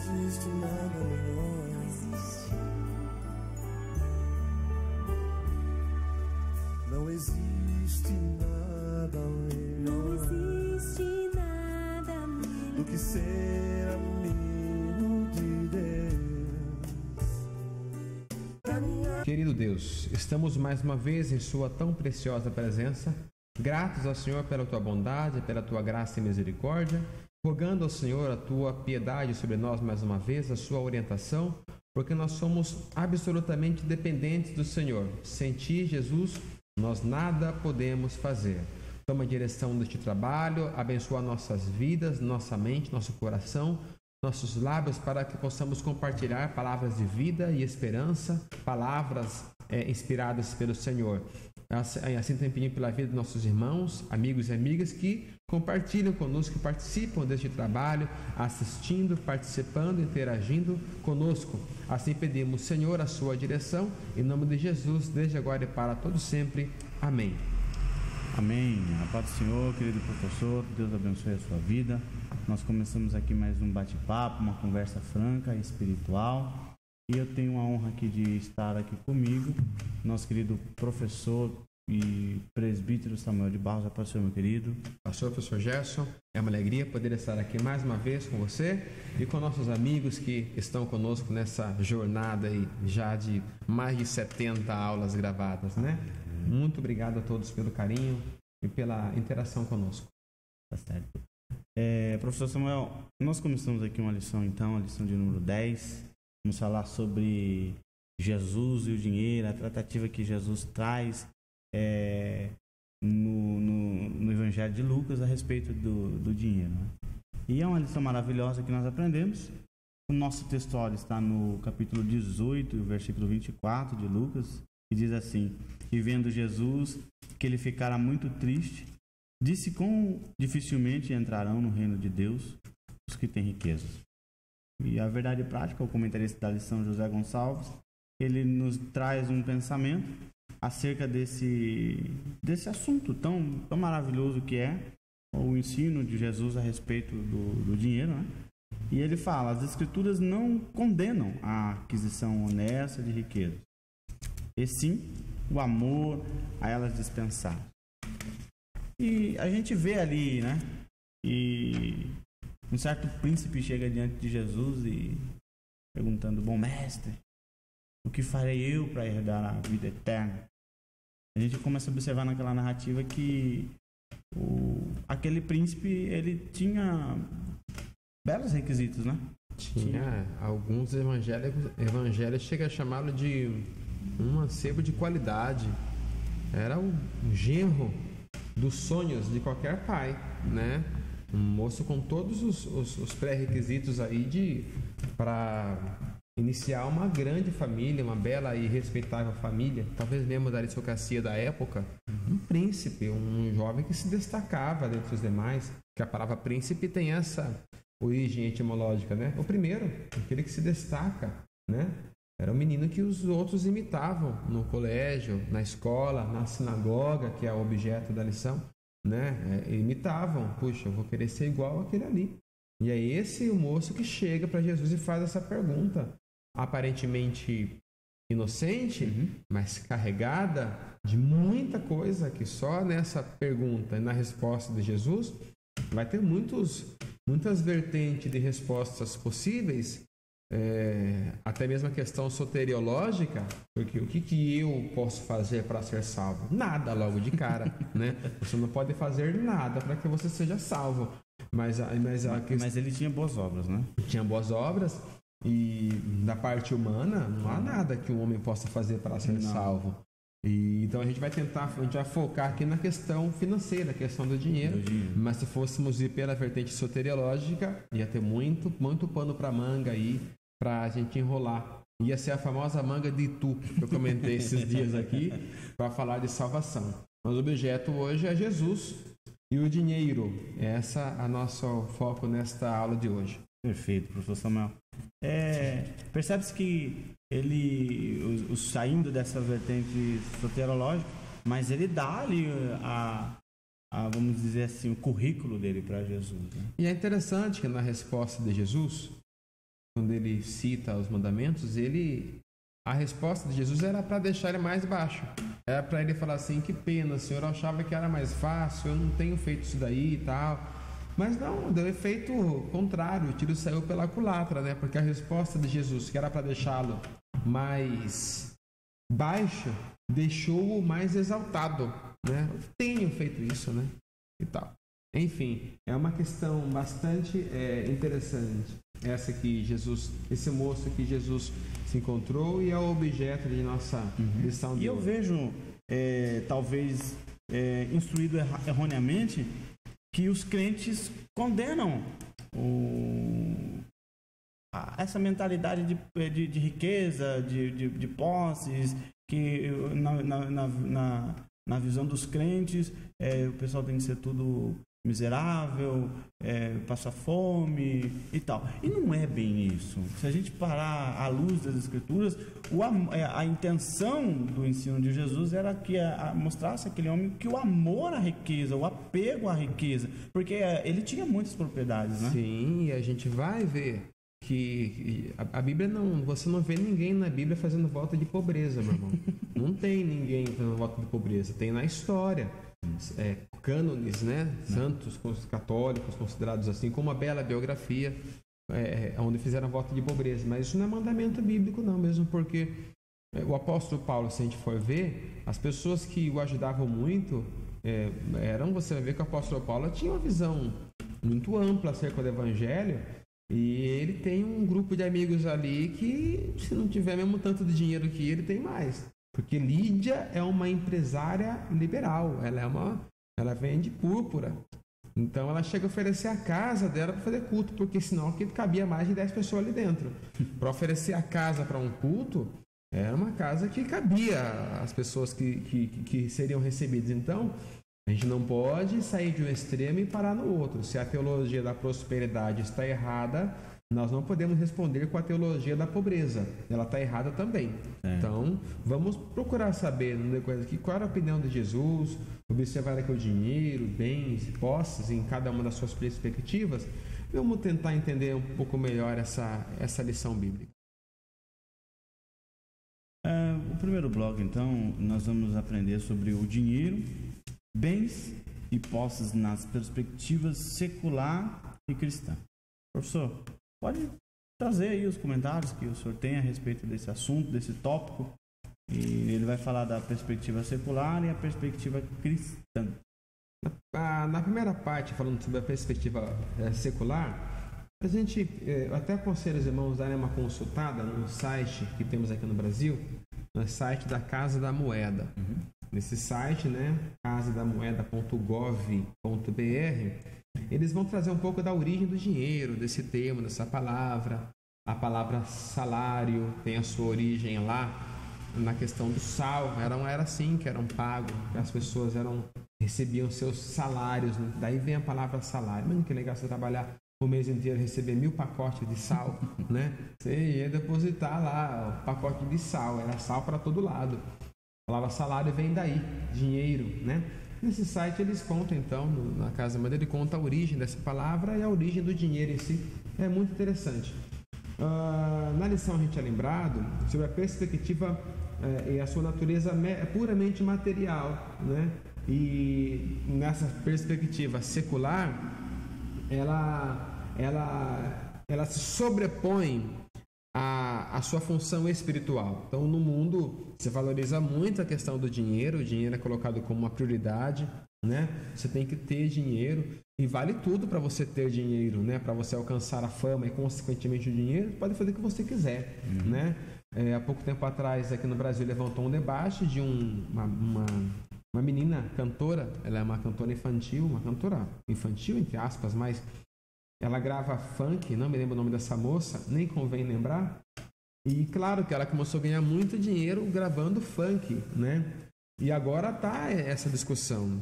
existe nada melhor. Não existe. Não existe nada Não melhor existe nada melhor do que ser amigo de Deus. Querido Deus, estamos mais uma vez em Sua tão preciosa presença, gratos ao Senhor pela Tua bondade, pela Tua graça e misericórdia, rogando ao Senhor a Tua piedade sobre nós mais uma vez, a Sua orientação, porque nós somos absolutamente dependentes do Senhor. Sem Ti, Jesus, nós nada podemos fazer. Toma a direção deste trabalho, abençoa nossas vidas, nossa mente, nosso coração, nossos lábios, para que possamos compartilhar palavras de vida e esperança, palavras inspiradas pelo Senhor. Assim também pedimos pela vida de nossos irmãos, amigos e amigas que compartilham conosco, que participam deste trabalho, assistindo, participando, interagindo conosco. Assim pedimos, Senhor, a sua direção, em nome de Jesus, desde agora e para todos sempre. Amém. Amém. A paz do Senhor, querido professor, Deus abençoe a sua vida. Nós começamos aqui mais um bate-papo, uma conversa franca e espiritual. E eu tenho a honra aqui de estar aqui comigo, nosso querido professor e presbítero Samuel de Barros. A paz do Senhor, meu querido. Pastor, professor Gerson, é uma alegria poder estar aqui mais uma vez com você e com nossos amigos que estão conosco nessa jornada aí, já de mais de 70 aulas gravadas, né? Muito obrigado a todos pelo carinho e pela interação conosco. Tá certo. Professor Samuel, nós começamos aqui uma lição então, a lição de número 10. Vamos falar sobre Jesus e o dinheiro, a tratativa que Jesus traz no Evangelho de Lucas a respeito do dinheiro, né? E é uma lição maravilhosa que nós aprendemos. O nosso textuário está no capítulo 18, versículo 24 de Lucas, que diz assim: E vendo Jesus que ele ficara muito triste, disse quão dificilmente entrarão no reino de Deus os que têm riquezas. E a verdade prática, o comentarista da lição José Gonçalves, ele nos traz um pensamento acerca desse assunto tão maravilhoso que é o ensino de Jesus a respeito do dinheiro, né? E ele fala: as escrituras não condenam a aquisição honesta de riquezas, e sim o amor a elas dispensadas. E a gente vê ali, né? E um certo príncipe chega diante de Jesus e perguntando: bom mestre, o que farei eu para herdar a vida eterna? A gente começa a observar naquela narrativa que aquele príncipe, ele tinha belos requisitos, né? Tinha alguns evangelhos chegam a chamá-lo de um sebo de qualidade. Era o genro dos sonhos de qualquer pai, né? Um moço com todos os pré-requisitos aí para iniciar uma grande família, uma bela e respeitável família, talvez mesmo da aristocracia da época. Um príncipe, um jovem que se destacava dentre os demais, que a palavra príncipe tem essa origem etimológica, né? O primeiro, aquele que se destaca, né? Era um menino que os outros imitavam no colégio, na escola, na sinagoga, que é o objeto da lição, né? Imitavam. Puxa, eu vou querer ser igual àquele ali. E é esse o moço que chega para Jesus e faz essa pergunta, aparentemente inocente, mas carregada de muita coisa, que só nessa pergunta e na resposta de Jesus vai ter muitas vertentes de respostas possíveis. Até mesmo a questão soteriológica, porque o que eu posso fazer para ser salvo? Nada, logo de cara, né? Você não pode fazer nada para que você seja salvo. Mas ele tinha boas obras, né? Tinha boas obras, e da parte humana não há nada que um homem possa fazer para ser salvo. E então a gente vai focar aqui na questão financeira, a questão do dinheiro. Mas se fôssemos ir pela vertente soteriológica, ia ter muito pano para manga aí para a gente enrolar. Ia ser a famosa manga de Itu, que eu comentei esses dias aqui, para falar de salvação. Mas o objeto hoje é Jesus e o dinheiro. Essa é o nosso foco nesta aula de hoje. Perfeito, professor Samuel. Percebe-se que ele, saindo dessa vertente soterológica, mas ele dá ali vamos dizer assim, o currículo dele para Jesus, né? E é interessante que na resposta de Jesus, quando ele cita os mandamentos, a resposta de Jesus era para deixar ele mais baixo. Era para ele falar assim: que pena, Senhor, eu achava que era mais fácil, eu não tenho feito isso daí e tal. Mas não, deu efeito contrário, o tiro saiu pela culatra, né? Porque a resposta de Jesus, que era para deixá-lo mais baixo, deixou-o mais exaltado, né? Eu tenho feito isso, né? E tal. Enfim, é uma questão bastante interessante essa que Jesus, esse moço que Jesus se encontrou e é o objeto de nossa lição de E eu hoje. vejo, talvez instruído erroneamente, que os crentes condenam essa mentalidade de riqueza, de posses, que na visão dos crentes o pessoal tem que ser tudo miserável, passar fome e tal. E não é bem isso. Se a gente parar à luz das Escrituras, a intenção do ensino de Jesus era que mostrasse aquele homem que o amor à riqueza, o apego à riqueza, porque ele tinha muitas propriedades, né? Sim, e a gente vai ver que a Bíblia você não vê ninguém na Bíblia fazendo voto de pobreza, meu irmão. Não tem ninguém fazendo voto de pobreza, tem na história. Cânones, né? Santos católicos considerados assim, com uma bela biografia, onde fizeram voto de pobreza, mas isso não é mandamento bíblico não, mesmo porque o apóstolo Paulo, se a gente for ver, as pessoas que o ajudavam muito você vai ver que o apóstolo Paulo tinha uma visão muito ampla acerca do evangelho, e ele tem um grupo de amigos ali que, se não tiver mesmo tanto de dinheiro que ele, tem mais. Porque Lídia é uma empresária liberal, ela vende púrpura. Então ela chega a oferecer a casa dela para fazer culto, porque senão aqui cabia mais de 10 pessoas ali dentro. Para oferecer a casa para um culto, era uma casa que cabia as pessoas que seriam recebidas. Então a gente não pode sair de um extremo e parar no outro. Se a teologia da prosperidade está errada, nós não podemos responder com a teologia da pobreza. Ela está errada também. Então, vamos procurar saber qual era a opinião de Jesus, observar aqui o dinheiro, bens, posses em cada uma das suas perspectivas. Vamos tentar entender um pouco melhor essa lição bíblica. O primeiro bloco, então, nós vamos aprender sobre o dinheiro, bens e posses nas perspectivas secular e cristã. Professor, pode trazer aí os comentários que o senhor tem a respeito desse assunto, desse tópico. E ele vai falar da perspectiva secular e a perspectiva cristã. Na primeira parte, falando sobre a perspectiva secular, a gente até aconselho os irmãos darem uma consultada no site que temos aqui no Brasil, no site da Casa da Moeda. Nesse site, né, casadamoeda.gov.br, eles vão trazer um pouco da origem do dinheiro, desse termo, dessa palavra. A palavra salário tem a sua origem lá na questão do sal. Era assim que eram pagos, as pessoas recebiam seus salários, né? Daí vem a palavra salário. Mano, que legal você trabalhar o mês inteiro, receber 1000 pacotes de sal, né? Você ia depositar lá o pacote de sal, era sal para todo lado. A palavra salário vem daí, dinheiro, né? Nesse site eles contam, então, na Casa da Moeda, ele conta a origem dessa palavra e a origem do dinheiro em si. É muito interessante. Na lição a gente é lembrado sobre a perspectiva e a sua natureza puramente material, né? E nessa perspectiva secular, ela se sobrepõe a sua função espiritual. Então, no mundo, se valoriza muito a questão do dinheiro. O dinheiro é colocado como uma prioridade, né? Você tem que ter dinheiro e vale tudo para você ter dinheiro, né? Para você alcançar a fama e, consequentemente, o dinheiro, pode fazer o que você quiser, né? Há pouco tempo atrás, aqui no Brasil, levantou um debate de uma menina cantora. Ela é uma cantora infantil, entre aspas, mas ela grava funk, não me lembro o nome dessa moça, nem convém lembrar. E claro que ela começou a ganhar muito dinheiro gravando funk, né? E agora tá essa discussão.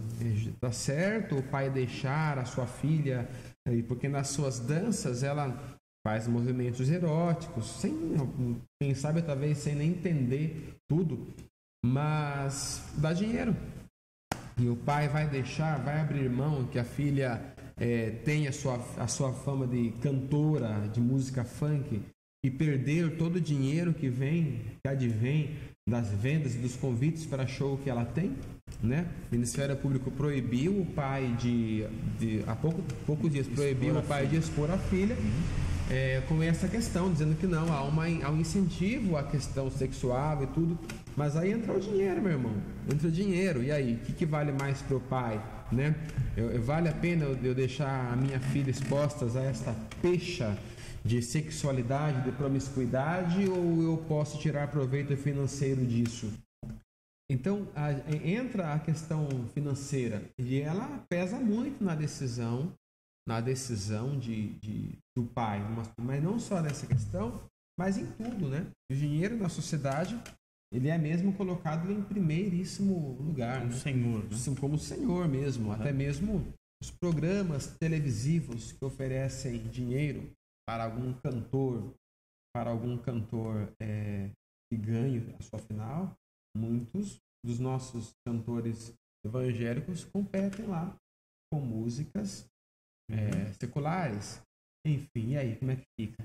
Tá certo o pai deixar a sua filha, porque nas suas danças ela faz movimentos eróticos, quem sabe talvez sem nem entender tudo, mas dá dinheiro. E o pai vai abrir mão que a filha tenha a sua fama de cantora de música funk, e perder todo o dinheiro que advém das vendas e dos convites para show que ela tem, né? O Ministério Público proibiu o pai há poucos dias proibiu o pai de expor a filha, com essa questão, dizendo que não, há um incentivo à questão sexual e tudo, mas aí entra o dinheiro, meu irmão, entra o dinheiro, e aí, o que vale mais para o pai, né? Vale a pena eu deixar a minha filha exposta a esta pecha de sexualidade, de promiscuidade, ou eu posso tirar proveito financeiro disso? Então, entra a questão financeira e ela pesa muito na decisão do pai, mas não só nessa questão, mas em tudo, né? O dinheiro na sociedade, ele é mesmo colocado em primeiríssimo lugar, como né? Senhor, né? Como Senhor mesmo, até mesmo os programas televisivos que oferecem dinheiro para algum cantor que ganhe a sua final, muitos dos nossos cantores evangélicos competem lá com músicas seculares. Enfim, e aí, como é que fica?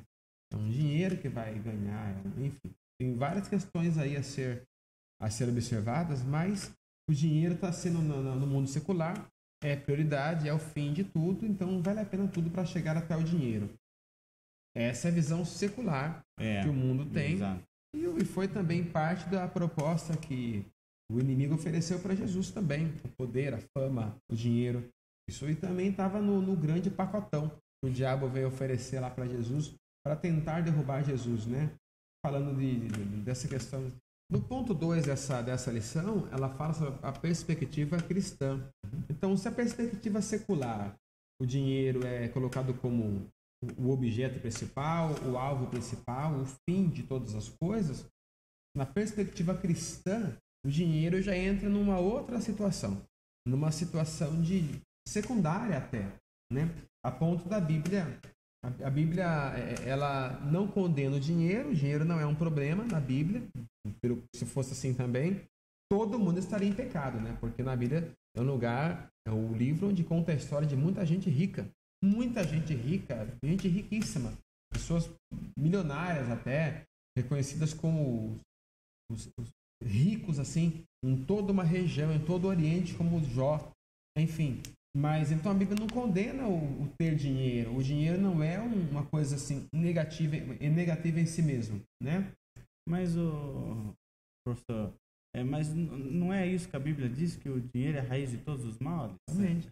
É um dinheiro que vai ganhar, enfim. Tem várias questões aí a ser observadas, mas o dinheiro está sendo no mundo secular, é prioridade, é o fim de tudo, então vale a pena tudo para chegar até o dinheiro. Essa é a visão secular que o mundo tem. Exato. E foi também parte da proposta que o inimigo ofereceu para Jesus também. O poder, a fama, o dinheiro. Isso aí também estava no grande pacotão que o diabo veio oferecer lá para Jesus para tentar derrubar Jesus, né? Falando dessa questão. No ponto 2 dessa lição, ela fala sobre a perspectiva cristã. Então, se a perspectiva secular, o dinheiro é colocado como o objeto principal, o alvo principal, o fim de todas as coisas, na perspectiva cristã, o dinheiro já entra numa outra situação, numa situação de secundária até, né? A ponto da Bíblia, a Bíblia, ela não condena o dinheiro não é um problema na Bíblia, se fosse assim também, todo mundo estaria em pecado, né? Porque na Bíblia é um lugar, é o livro onde conta a história de muita gente rica, gente riquíssima, pessoas milionárias até, reconhecidas como os ricos assim, em toda uma região, em todo o Oriente, como Jó, enfim. Mas então a Bíblia não condena o ter dinheiro. O dinheiro não é uma coisa assim negativa em si mesmo, né? Mas professor, mas não é isso que a Bíblia diz, que o dinheiro é a raiz de todos os males? Exatamente.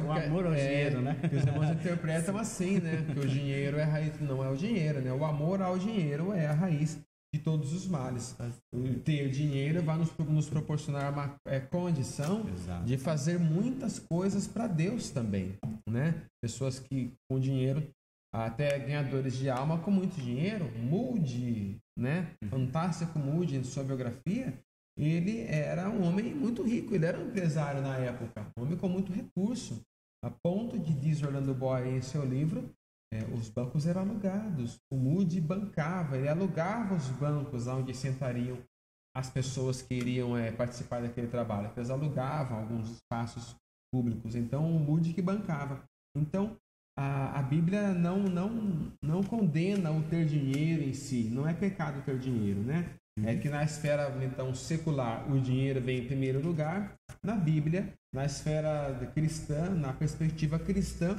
O amor ao dinheiro, né? Que os irmãos interpretam assim, né? Que o dinheiro é a raiz, não é o dinheiro, né? O amor ao dinheiro é a raiz de todos os males. Ter dinheiro vai nos proporcionar uma condição de fazer muitas coisas para Deus também, né? Pessoas que com dinheiro, até ganhadores de alma com muito dinheiro, Moody, né? Fantástico Moody, em sua biografia, ele era um homem muito rico, ele era um empresário na época, um homem com muito recurso, a ponto de, diz Orlando Boy em seu livro, os bancos eram alugados, o Moody bancava, ele alugava os bancos onde sentariam as pessoas que iriam participar daquele trabalho, eles alugavam alguns espaços públicos, então o Moody que bancava. Então a Bíblia não condena o ter dinheiro em si, não é pecado ter dinheiro, né? É que na esfera então secular o dinheiro vem em primeiro lugar, na Bíblia, na esfera cristã, na perspectiva cristã,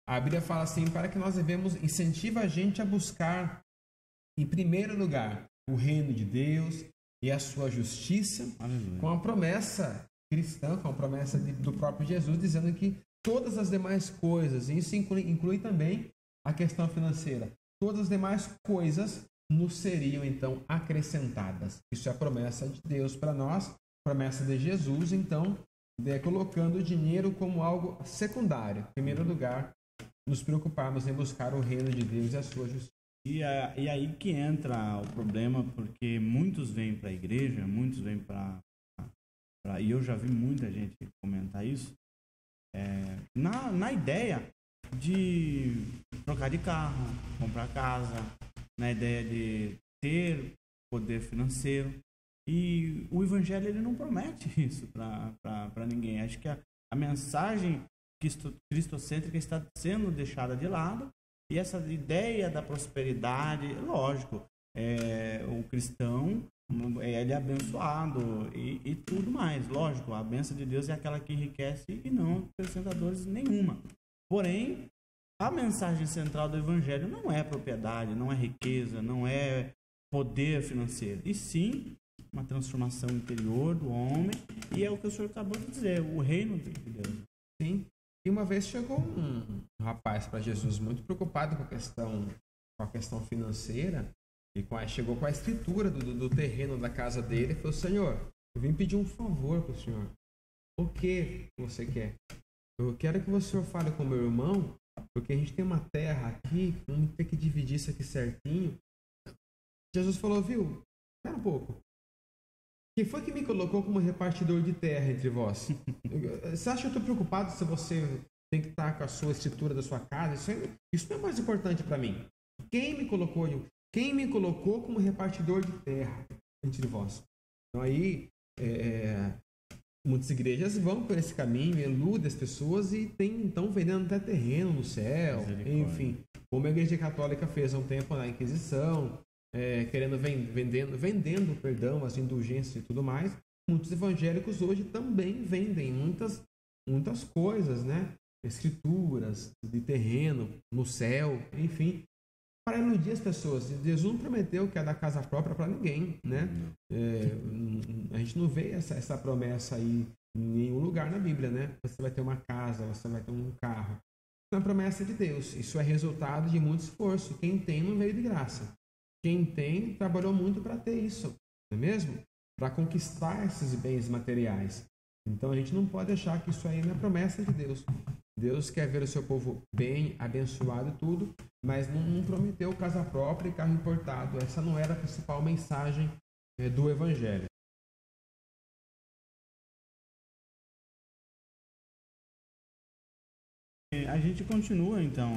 a Bíblia fala assim, para que nós devemos incentivar a gente a buscar em primeiro lugar o reino de Deus e a sua justiça, com a promessa cristã, com a promessa do próprio Jesus, dizendo que todas as demais coisas, e isso inclui também a questão financeira, todas as demais coisas nos seriam então acrescentadas. Isso é a promessa de Deus para nós, promessa de Jesus, então, colocando o dinheiro como algo secundário. Em primeiro lugar, nos preocuparmos em buscar o reino de Deus e a sua justiça. E aí que entra o problema, porque muitos vêm para a igreja, muitos vêm e eu já vi muita gente comentar isso, na ideia de trocar de carro, comprar casa, na ideia de ter poder financeiro. E o Evangelho ele não promete isso para ninguém. Acho que a mensagem cristocêntrica está sendo deixada de lado E essa ideia da prosperidade, lógico, o cristão, ele é abençoado e tudo mais. Lógico, a bênção de Deus é aquela que enriquece e não acrescenta dores nenhuma. Porém, a mensagem central do Evangelho não é propriedade, não é riqueza, não é poder financeiro, e sim uma transformação interior do homem, e é o que o senhor acabou de dizer, o reino de Deus. Sim. E uma vez chegou um rapaz para Jesus muito preocupado com a questão financeira, e chegou com a escritura do terreno da casa dele, e falou: Senhor, eu vim pedir um favor para o senhor. O que você quer? Eu quero que o senhor fale com meu irmão, porque a gente tem uma terra aqui, vamos ter que dividir isso aqui certinho. Jesus falou: viu, espera um pouco. Quem foi que me colocou como repartidor de terra entre vós? Você acha que eu estou preocupado se você tem que estar com a sua escritura da sua casa? Isso não é mais importante para mim. Quem me colocou como repartidor de terra entre vós? Então aí, muitas igrejas vão por esse caminho, iludem as pessoas e estão vendendo até terreno no céu, enfim. Como a Igreja Católica fez há um tempo na Inquisição, querendo vendendo, perdão, as indulgências e tudo mais. Muitos evangélicos hoje também vendem muitas coisas, né? Escrituras de terreno no céu, enfim, para iludir as pessoas. Jesus não prometeu que é da casa própria para ninguém, né? A gente não vê essa promessa aí em nenhum lugar na Bíblia, né? Você vai ter uma casa, você vai ter um carro. Isso é uma promessa de Deus. Isso é resultado de muito esforço. Quem tem não veio de graça. Quem tem trabalhou muito para ter isso, não é mesmo? Para conquistar esses bens materiais. Então a gente não pode achar que isso aí não é promessa de Deus. Deus quer ver o seu povo bem, abençoado e tudo, mas não prometeu casa própria e carro importado. Essa não era a principal mensagem do Evangelho. A gente continua então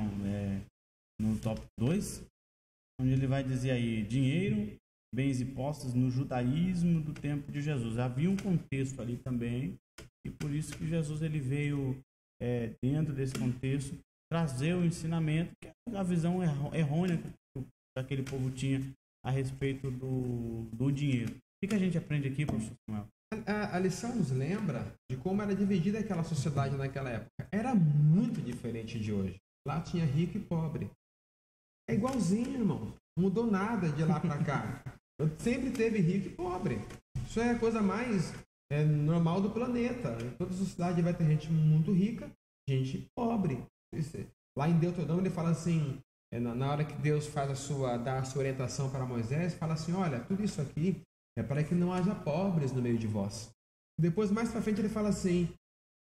no tópico 2, onde ele vai dizer aí: dinheiro, bens e posses no judaísmo do tempo de Jesus. Havia um contexto ali também, e por isso que Jesus ele veio dentro desse contexto trazer o ensinamento, que é a visão errônea que aquele povo tinha a respeito do dinheiro. O que a gente aprende aqui, professor Samuel? A lição nos lembra de como era dividida aquela sociedade naquela época. Era muito diferente de hoje. Lá tinha rico e pobre. É igualzinho, irmão. Não mudou nada de lá para cá. Sempre teve rico e pobre. Isso é a coisa mais normal do planeta. Em toda sociedade vai ter gente muito rica, gente pobre. Lá em Deuteronômio ele fala assim, na hora que Deus dá a sua orientação para Moisés, fala assim: olha, tudo isso aqui é para que não haja pobres no meio de vós. Depois, mais para frente, ele fala assim: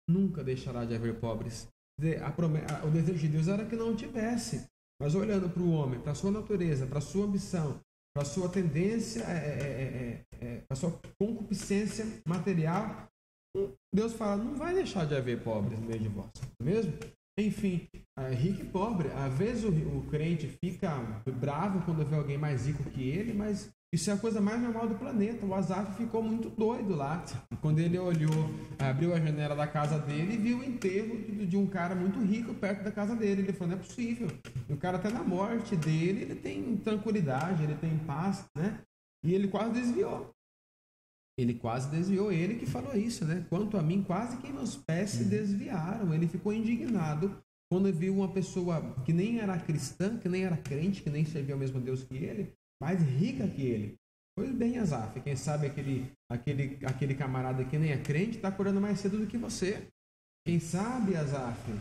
nunca deixará de haver pobres. O desejo de Deus era que não tivesse. Mas olhando para o homem, para a sua natureza, para a sua ambição, para a sua tendência, para a sua concupiscência material, Deus fala: não vai deixar de haver pobres no meio de vós. Não é mesmo? Enfim, rico e pobre. Às vezes o crente fica bravo quando vê alguém mais rico que ele, mas isso é a coisa mais normal do planeta. O Asaf ficou muito doido lá, quando ele abriu a janela da casa dele e viu o enterro de um cara muito rico perto da casa dele. Ele falou: não é possível. E o cara, até na morte dele, ele tem tranquilidade, ele tem paz, né? E ele quase desviou. Ele que falou isso, né? Quanto a mim, quase que meus pés se desviaram. Ele ficou indignado quando viu uma pessoa que nem era cristã, que nem era crente, que nem servia ao mesmo Deus que ele, mais rica que ele. Pois bem, Asaf, quem sabe aquele camarada que nem é crente está acordando mais cedo do que você. Quem sabe, Asaf,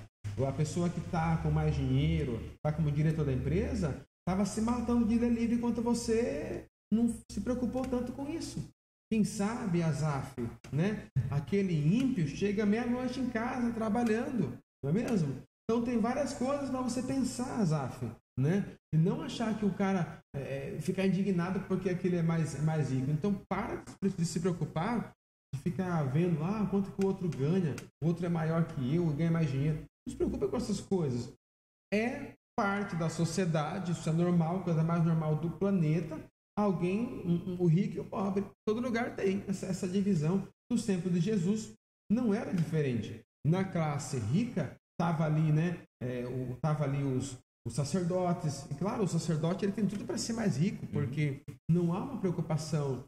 a pessoa que está com mais dinheiro, está como diretor da empresa, estava se matando de delírio enquanto você não se preocupou tanto com isso. Quem sabe, Asaf, né? Aquele ímpio chega meia-noite em casa trabalhando, não é mesmo? Então tem várias coisas para você pensar, Asaf, né? E não achar que o cara ficar indignado porque aquele é mais rico. Então para de se preocupar, de ficar vendo quanto que o outro ganha, o outro é maior que eu, ganha mais dinheiro. Não se preocupe com essas coisas. É parte da sociedade, isso é normal, coisa mais normal do planeta. O rico e o pobre. Todo lugar tem essa divisão. No tempo de Jesus não era diferente. Na classe rica estava ali, né? Tava ali os sacerdotes. E claro, o sacerdote ele tem tudo para ser mais rico, porque não há uma preocupação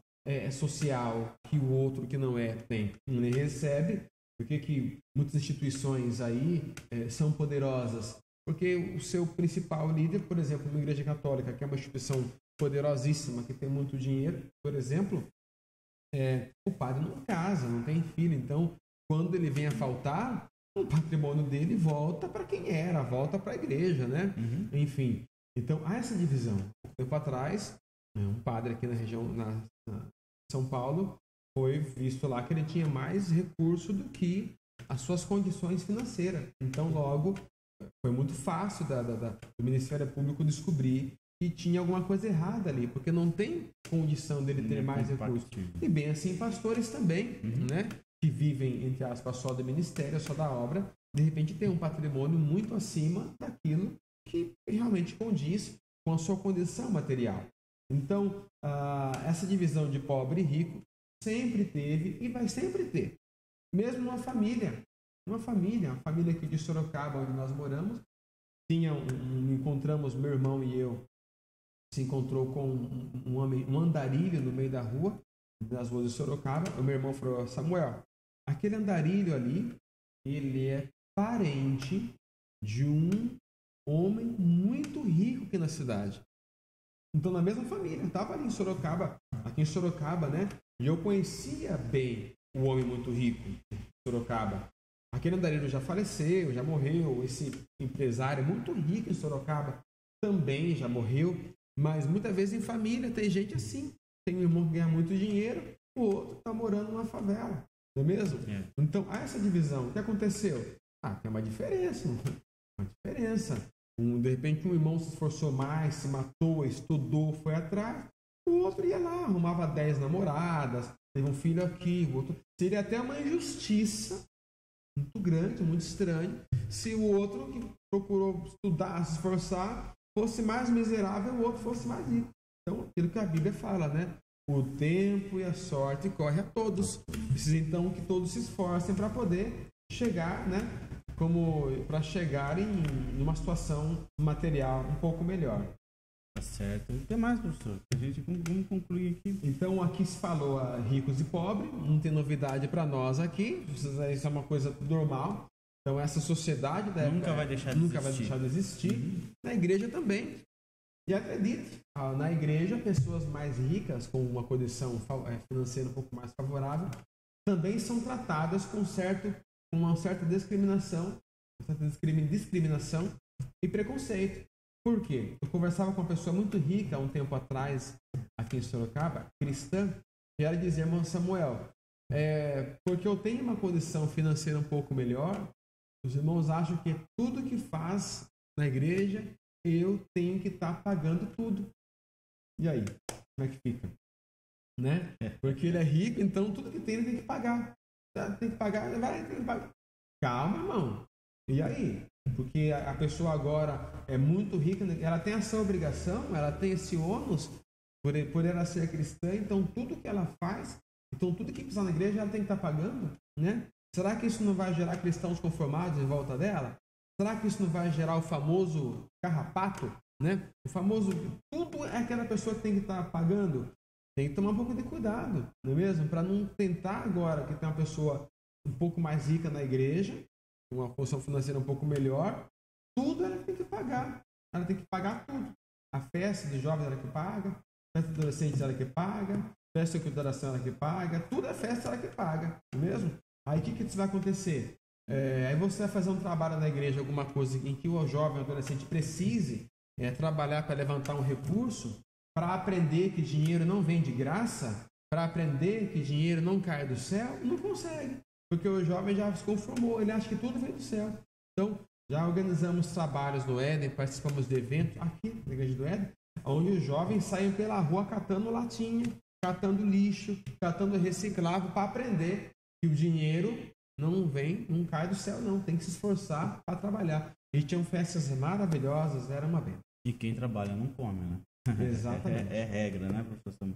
social que o outro que não é tem. Ele recebe. Por que muitas instituições aí são poderosas? Porque o seu principal líder, por exemplo, uma igreja católica, que é uma instituição poderosíssima, que tem muito dinheiro, por exemplo, o padre não casa, não tem filho. Então, quando ele vem a faltar, o patrimônio dele volta para quem era, volta para a igreja, né? Enfim, então há essa divisão. Um tempo atrás, um padre aqui na região, na São Paulo, foi visto lá que ele tinha mais recurso do que as suas condições financeiras. Então, logo, foi muito fácil do Ministério Público descobrir que tinha alguma coisa errada ali, porque não tem condição dele ter mais recursos. E bem assim, pastores também, né? Que vivem, entre aspas, só do ministério, só da obra, de repente tem um patrimônio muito acima daquilo que realmente condiz com a sua condição material. Então, essa divisão de pobre e rico sempre teve e vai sempre ter. Mesmo numa família. Uma família aqui de Sorocaba, onde nós moramos, encontramos, meu irmão e eu, se encontrou com um andarilho no meio da rua, das ruas de Sorocaba. O meu irmão falou: Samuel, aquele andarilho ali, ele é parente de um homem muito rico aqui na cidade. Então, na mesma família, estava ali em Sorocaba, aqui em Sorocaba, né? E eu conhecia bem o homem muito rico de Sorocaba. Aquele andarilho já faleceu, já morreu. Esse empresário muito rico em Sorocaba também já morreu. Mas muitas vezes em família tem gente assim. Tem um irmão que ganha muito dinheiro, o outro está morando numa favela. Não é mesmo? Então, há essa divisão. O que aconteceu? Tem uma diferença. Uma diferença. De repente, um irmão se esforçou mais, se matou, estudou, foi atrás. O outro ia lá, arrumava 10 namoradas, teve um filho aqui, o outro. Seria até uma injustiça muito grande, muito estranho, se o outro que procurou estudar, se esforçar, fosse mais miserável, o outro fosse mais rico. Então, aquilo que a Bíblia fala, né? O tempo e a sorte corre a todos. Precisa então que todos se esforcem para poder chegar, né? Para chegar em uma situação material um pouco melhor. Tá certo. O que mais, professor? Vamos concluir aqui. Então, aqui se falou a ricos e pobres, não tem novidade para nós aqui, isso é uma coisa normal. Então, essa sociedade da época nunca vai deixar de existir. Na igreja também. E acredite, na igreja, pessoas mais ricas, com uma condição financeira um pouco mais favorável, também são tratadas com uma certa discriminação e preconceito. Por quê? Eu conversava com uma pessoa muito rica há um tempo atrás, aqui em Sorocaba, cristã, e ela dizia: irmão Samuel, porque eu tenho uma condição financeira um pouco melhor, os irmãos acham que tudo que faz na igreja, eu tenho que estar pagando tudo. E aí? Como é que fica? Né? Porque ele é rico, então tudo que tem ele tem que pagar. Tem que pagar, tem que pagar. Calma, irmão. E aí? Porque a pessoa agora é muito rica, ela tem essa obrigação, ela tem esse ônus por ela ser cristã, então tudo que ela faz, então tudo que precisa na igreja ela tem que estar pagando, né? Será que isso não vai gerar cristãos conformados em volta dela? Será que isso não vai gerar o famoso carrapato, né? O famoso, tudo é aquela pessoa que tem que estar pagando. Tem que tomar um pouco de cuidado, não é mesmo? Para não tentar agora que tem uma pessoa um pouco mais rica na igreja, uma posição financeira um pouco melhor, tudo ela tem que pagar. Ela tem que pagar tudo. A festa de jovens ela que paga, a festa de adolescentes ela que paga, a festa de oração ela que paga, tudo é festa ela que paga, não é mesmo? Aí o que vai acontecer? Aí você vai fazer um trabalho na igreja, alguma coisa em que o jovem, o adolescente precise trabalhar para levantar um recurso, para aprender que dinheiro não vem de graça, para aprender que dinheiro não cai do céu, não consegue. Porque o jovem já se conformou, ele acha que tudo vem do céu. Então, já organizamos trabalhos no Éden, participamos de eventos aqui na Igreja do Éden, onde os jovens saem pela rua catando latinha, catando lixo, catando reciclável, para aprender que o dinheiro não cai do céu, não. Tem que se esforçar para trabalhar. E tinham festas maravilhosas, era uma benção. E quem trabalha não come, né? Exatamente. É regra, né, professor?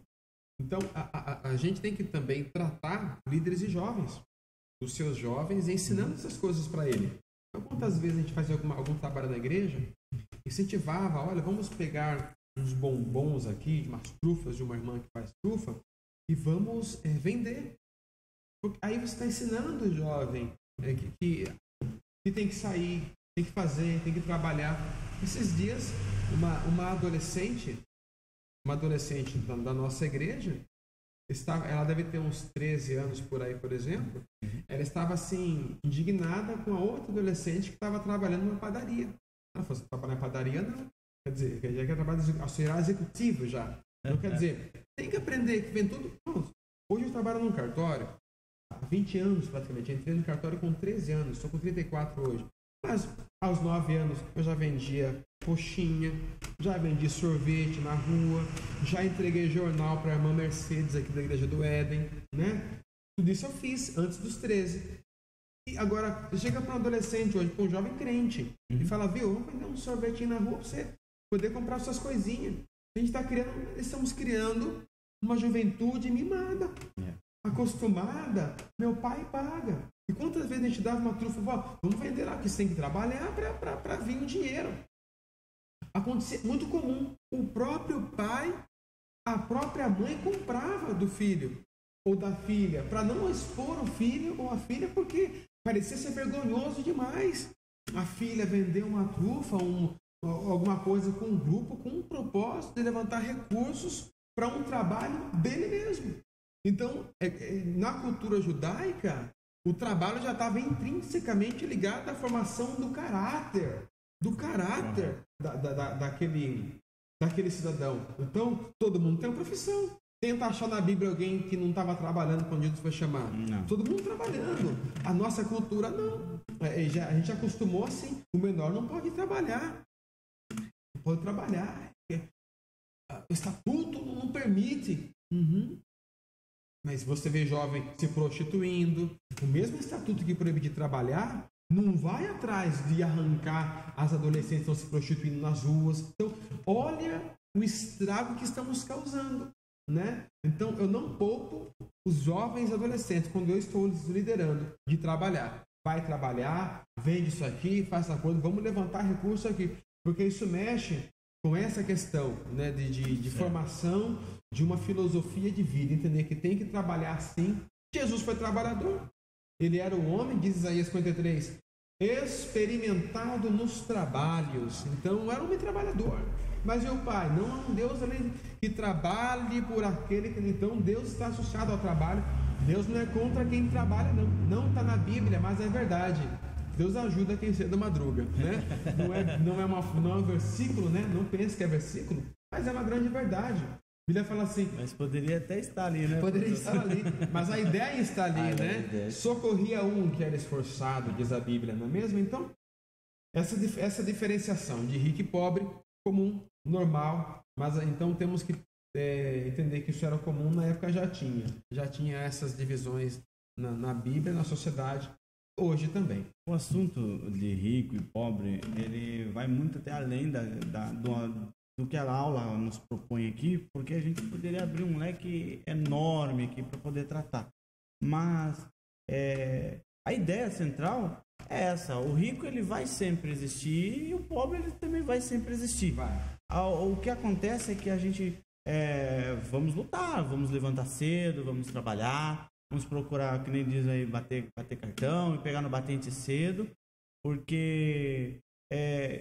Então, a gente tem que também tratar líderes e jovens, os seus jovens, ensinando essas coisas para ele. Então, quantas vezes a gente faz algum trabalho na igreja incentivava, olha, vamos pegar uns bombons aqui, umas trufas de uma irmã que faz trufa, e vamos vender. Porque aí você está ensinando o jovem que tem que sair, tem que fazer, tem que trabalhar. Esses dias, uma adolescente da nossa igreja, ela deve ter uns 13 anos por aí, por exemplo, ela estava assim, indignada com a outra adolescente que estava trabalhando numa padaria. Ela falou, você trabalhar na padaria? Não. Quer dizer, já quer trabalhar, auxiliar executivo já. Então, quer dizer, tem que aprender que vem tudo. Hoje eu trabalho num cartório, há 20 anos praticamente. Eu entrei no cartório com 13 anos, estou com 34 hoje. Mas aos 9 anos eu já vendia coxinha, já vendi sorvete na rua, já entreguei jornal para a irmã Mercedes aqui da Igreja do Éden, né? Tudo isso eu fiz antes dos 13. E agora, você chega para um adolescente hoje, para um jovem crente, e fala, viu, vamos vender um sorvetinho na rua para você poder comprar suas coisinhas. Estamos criando uma juventude mimada, acostumada, meu pai paga. E quantas vezes a gente dava uma trufa, vamos vender lá, porque você tem que trabalhar para vir o dinheiro. Acontecia muito comum. O próprio pai, a própria mãe comprava do filho ou da filha, para não expor o filho ou a filha, porque parecia ser vergonhoso demais. A filha vendeu uma trufa, alguma coisa com um grupo, com um propósito de levantar recursos para um trabalho dele mesmo. Então, na cultura judaica, o trabalho já estava intrinsecamente ligado à formação do caráter daquele cidadão. Então, todo mundo tem uma profissão. Tenta achar na Bíblia alguém que não estava trabalhando quando Jesus foi chamado. Não. Todo mundo trabalhando. A nossa cultura não. A gente acostumou assim, o menor não pode trabalhar. Não pode trabalhar. O estatuto não permite. Mas você vê jovem se prostituindo. O mesmo estatuto que proíbe de trabalhar não vai atrás de arrancar as adolescentes que estão se prostituindo nas ruas. Então, olha o estrago que estamos causando, né? Então, eu não poupo os jovens adolescentes, quando eu estou liderando, de trabalhar. Vai trabalhar, vende isso aqui, faz essa coisa, vamos levantar recurso aqui. Porque isso mexe com essa questão, né, de formação de uma filosofia de vida, entender que tem que trabalhar assim. Jesus foi trabalhador. Ele era o homem, diz Isaías 53, experimentado nos trabalhos. Então, era um homem trabalhador. Mas meu pai, não há um Deus ali que trabalhe por aquele que... Então, Deus está associado ao trabalho. Deus não é contra quem trabalha, não. Não está na Bíblia, mas é verdade. Deus ajuda quem cedo madruga, né? Não é um versículo, né? Não pense que é versículo, mas é uma grande verdade. A Bíblia fala assim... Mas poderia até estar ali, né? Poderia estar ali, mas a ideia está ali, né? Socorria um que era esforçado, diz a Bíblia, não é mesmo? Então, essa diferenciação de rico e pobre, comum, normal, mas então temos que entender que isso era comum, na época já tinha essas divisões na Bíblia, na sociedade, hoje também. O assunto de rico e pobre, ele vai muito até além do que a aula nos propõe aqui, porque a gente poderia abrir um leque enorme aqui para poder tratar. Mas a ideia central é essa: o rico ele vai sempre existir e o pobre ele também vai sempre existir. O que acontece é que a gente vamos lutar, vamos levantar cedo, vamos trabalhar, vamos procurar, que nem diz aí, bater cartão e pegar no batente cedo, porque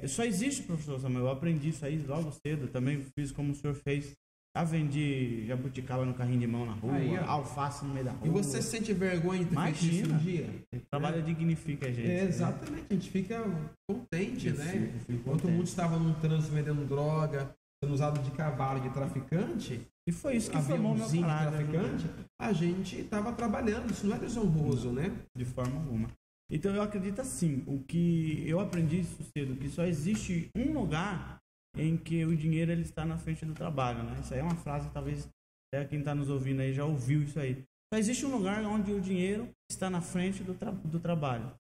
só existe, professor Samuel, eu aprendi isso aí logo cedo, também fiz como o senhor fez. Já vendi jabuticaba no carrinho de mão na rua, alface no meio da rua. E você sente vergonha de ter feito isso um dia? O trabalho dignifica a gente. Exatamente, a gente fica contente, né? Enquanto contente. muitos estavam num trânsito vendendo droga, sendo usado de cavalo, de traficante, e foi isso que formou meu caráter, traficante, a gente estava trabalhando, isso não é desonroso, né? De forma alguma. Então eu acredito assim, o que eu aprendi isso cedo, que só existe um lugar em que o dinheiro ele está na frente do trabalho, né? Isso aí é uma frase, talvez até quem está nos ouvindo aí já ouviu isso aí. Só existe um lugar onde o dinheiro está na frente do trabalho.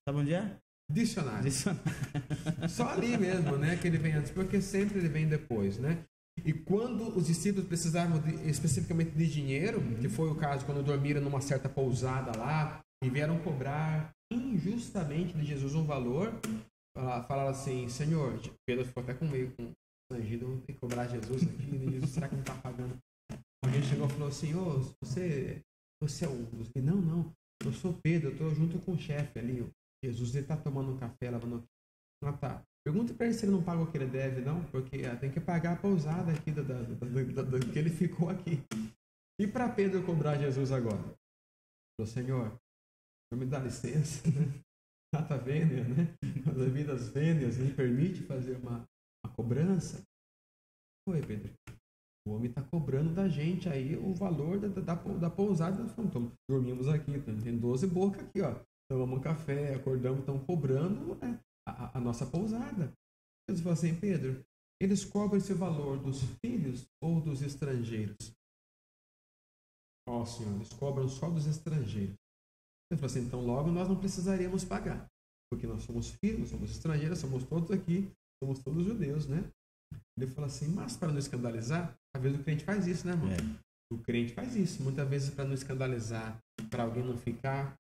Sabe onde é? Dicionário. Só ali mesmo, né? Que ele vem antes, porque sempre ele vem depois, né? E quando os discípulos precisavam especificamente de dinheiro, que foi o caso quando dormiram numa certa pousada lá, e vieram cobrar injustamente de Jesus um valor, falaram assim, Senhor, Pedro ficou até com meio constrangido, vou ter que cobrar Jesus aqui, né? Jesus, será que não está pagando? Alguém chegou e falou assim, você é um dos... Não, eu sou Pedro, eu estou junto com o chefe ali, Jesus, ele está tomando um café, lavando aqui. Ah, tá. Pergunta para ele se ele não paga o que ele deve, não, porque tem que pagar a pousada aqui do que ele ficou aqui. E para Pedro cobrar Jesus agora? Falou, Senhor, me dá licença, né? Data vênia, né? As devidas vênias me permite fazer uma cobrança. Oi, Pedro. O homem está cobrando da gente aí o valor da pousada. Dormimos aqui, tem 12 bocas aqui, ó. Tomamos um café, acordamos, estão cobrando, né, a nossa pousada. Jesus falou assim, Pedro, eles cobram esse valor dos filhos ou dos estrangeiros? Senhor, eles cobram só dos estrangeiros. Ele falou assim, então logo nós não precisaríamos pagar, porque nós somos filhos, somos estrangeiros, somos todos aqui, somos todos judeus, né? Ele falou assim, mas para não escandalizar, às vezes o crente faz isso, né, irmão? O crente faz isso, muitas vezes para não escandalizar, para alguém não ficar,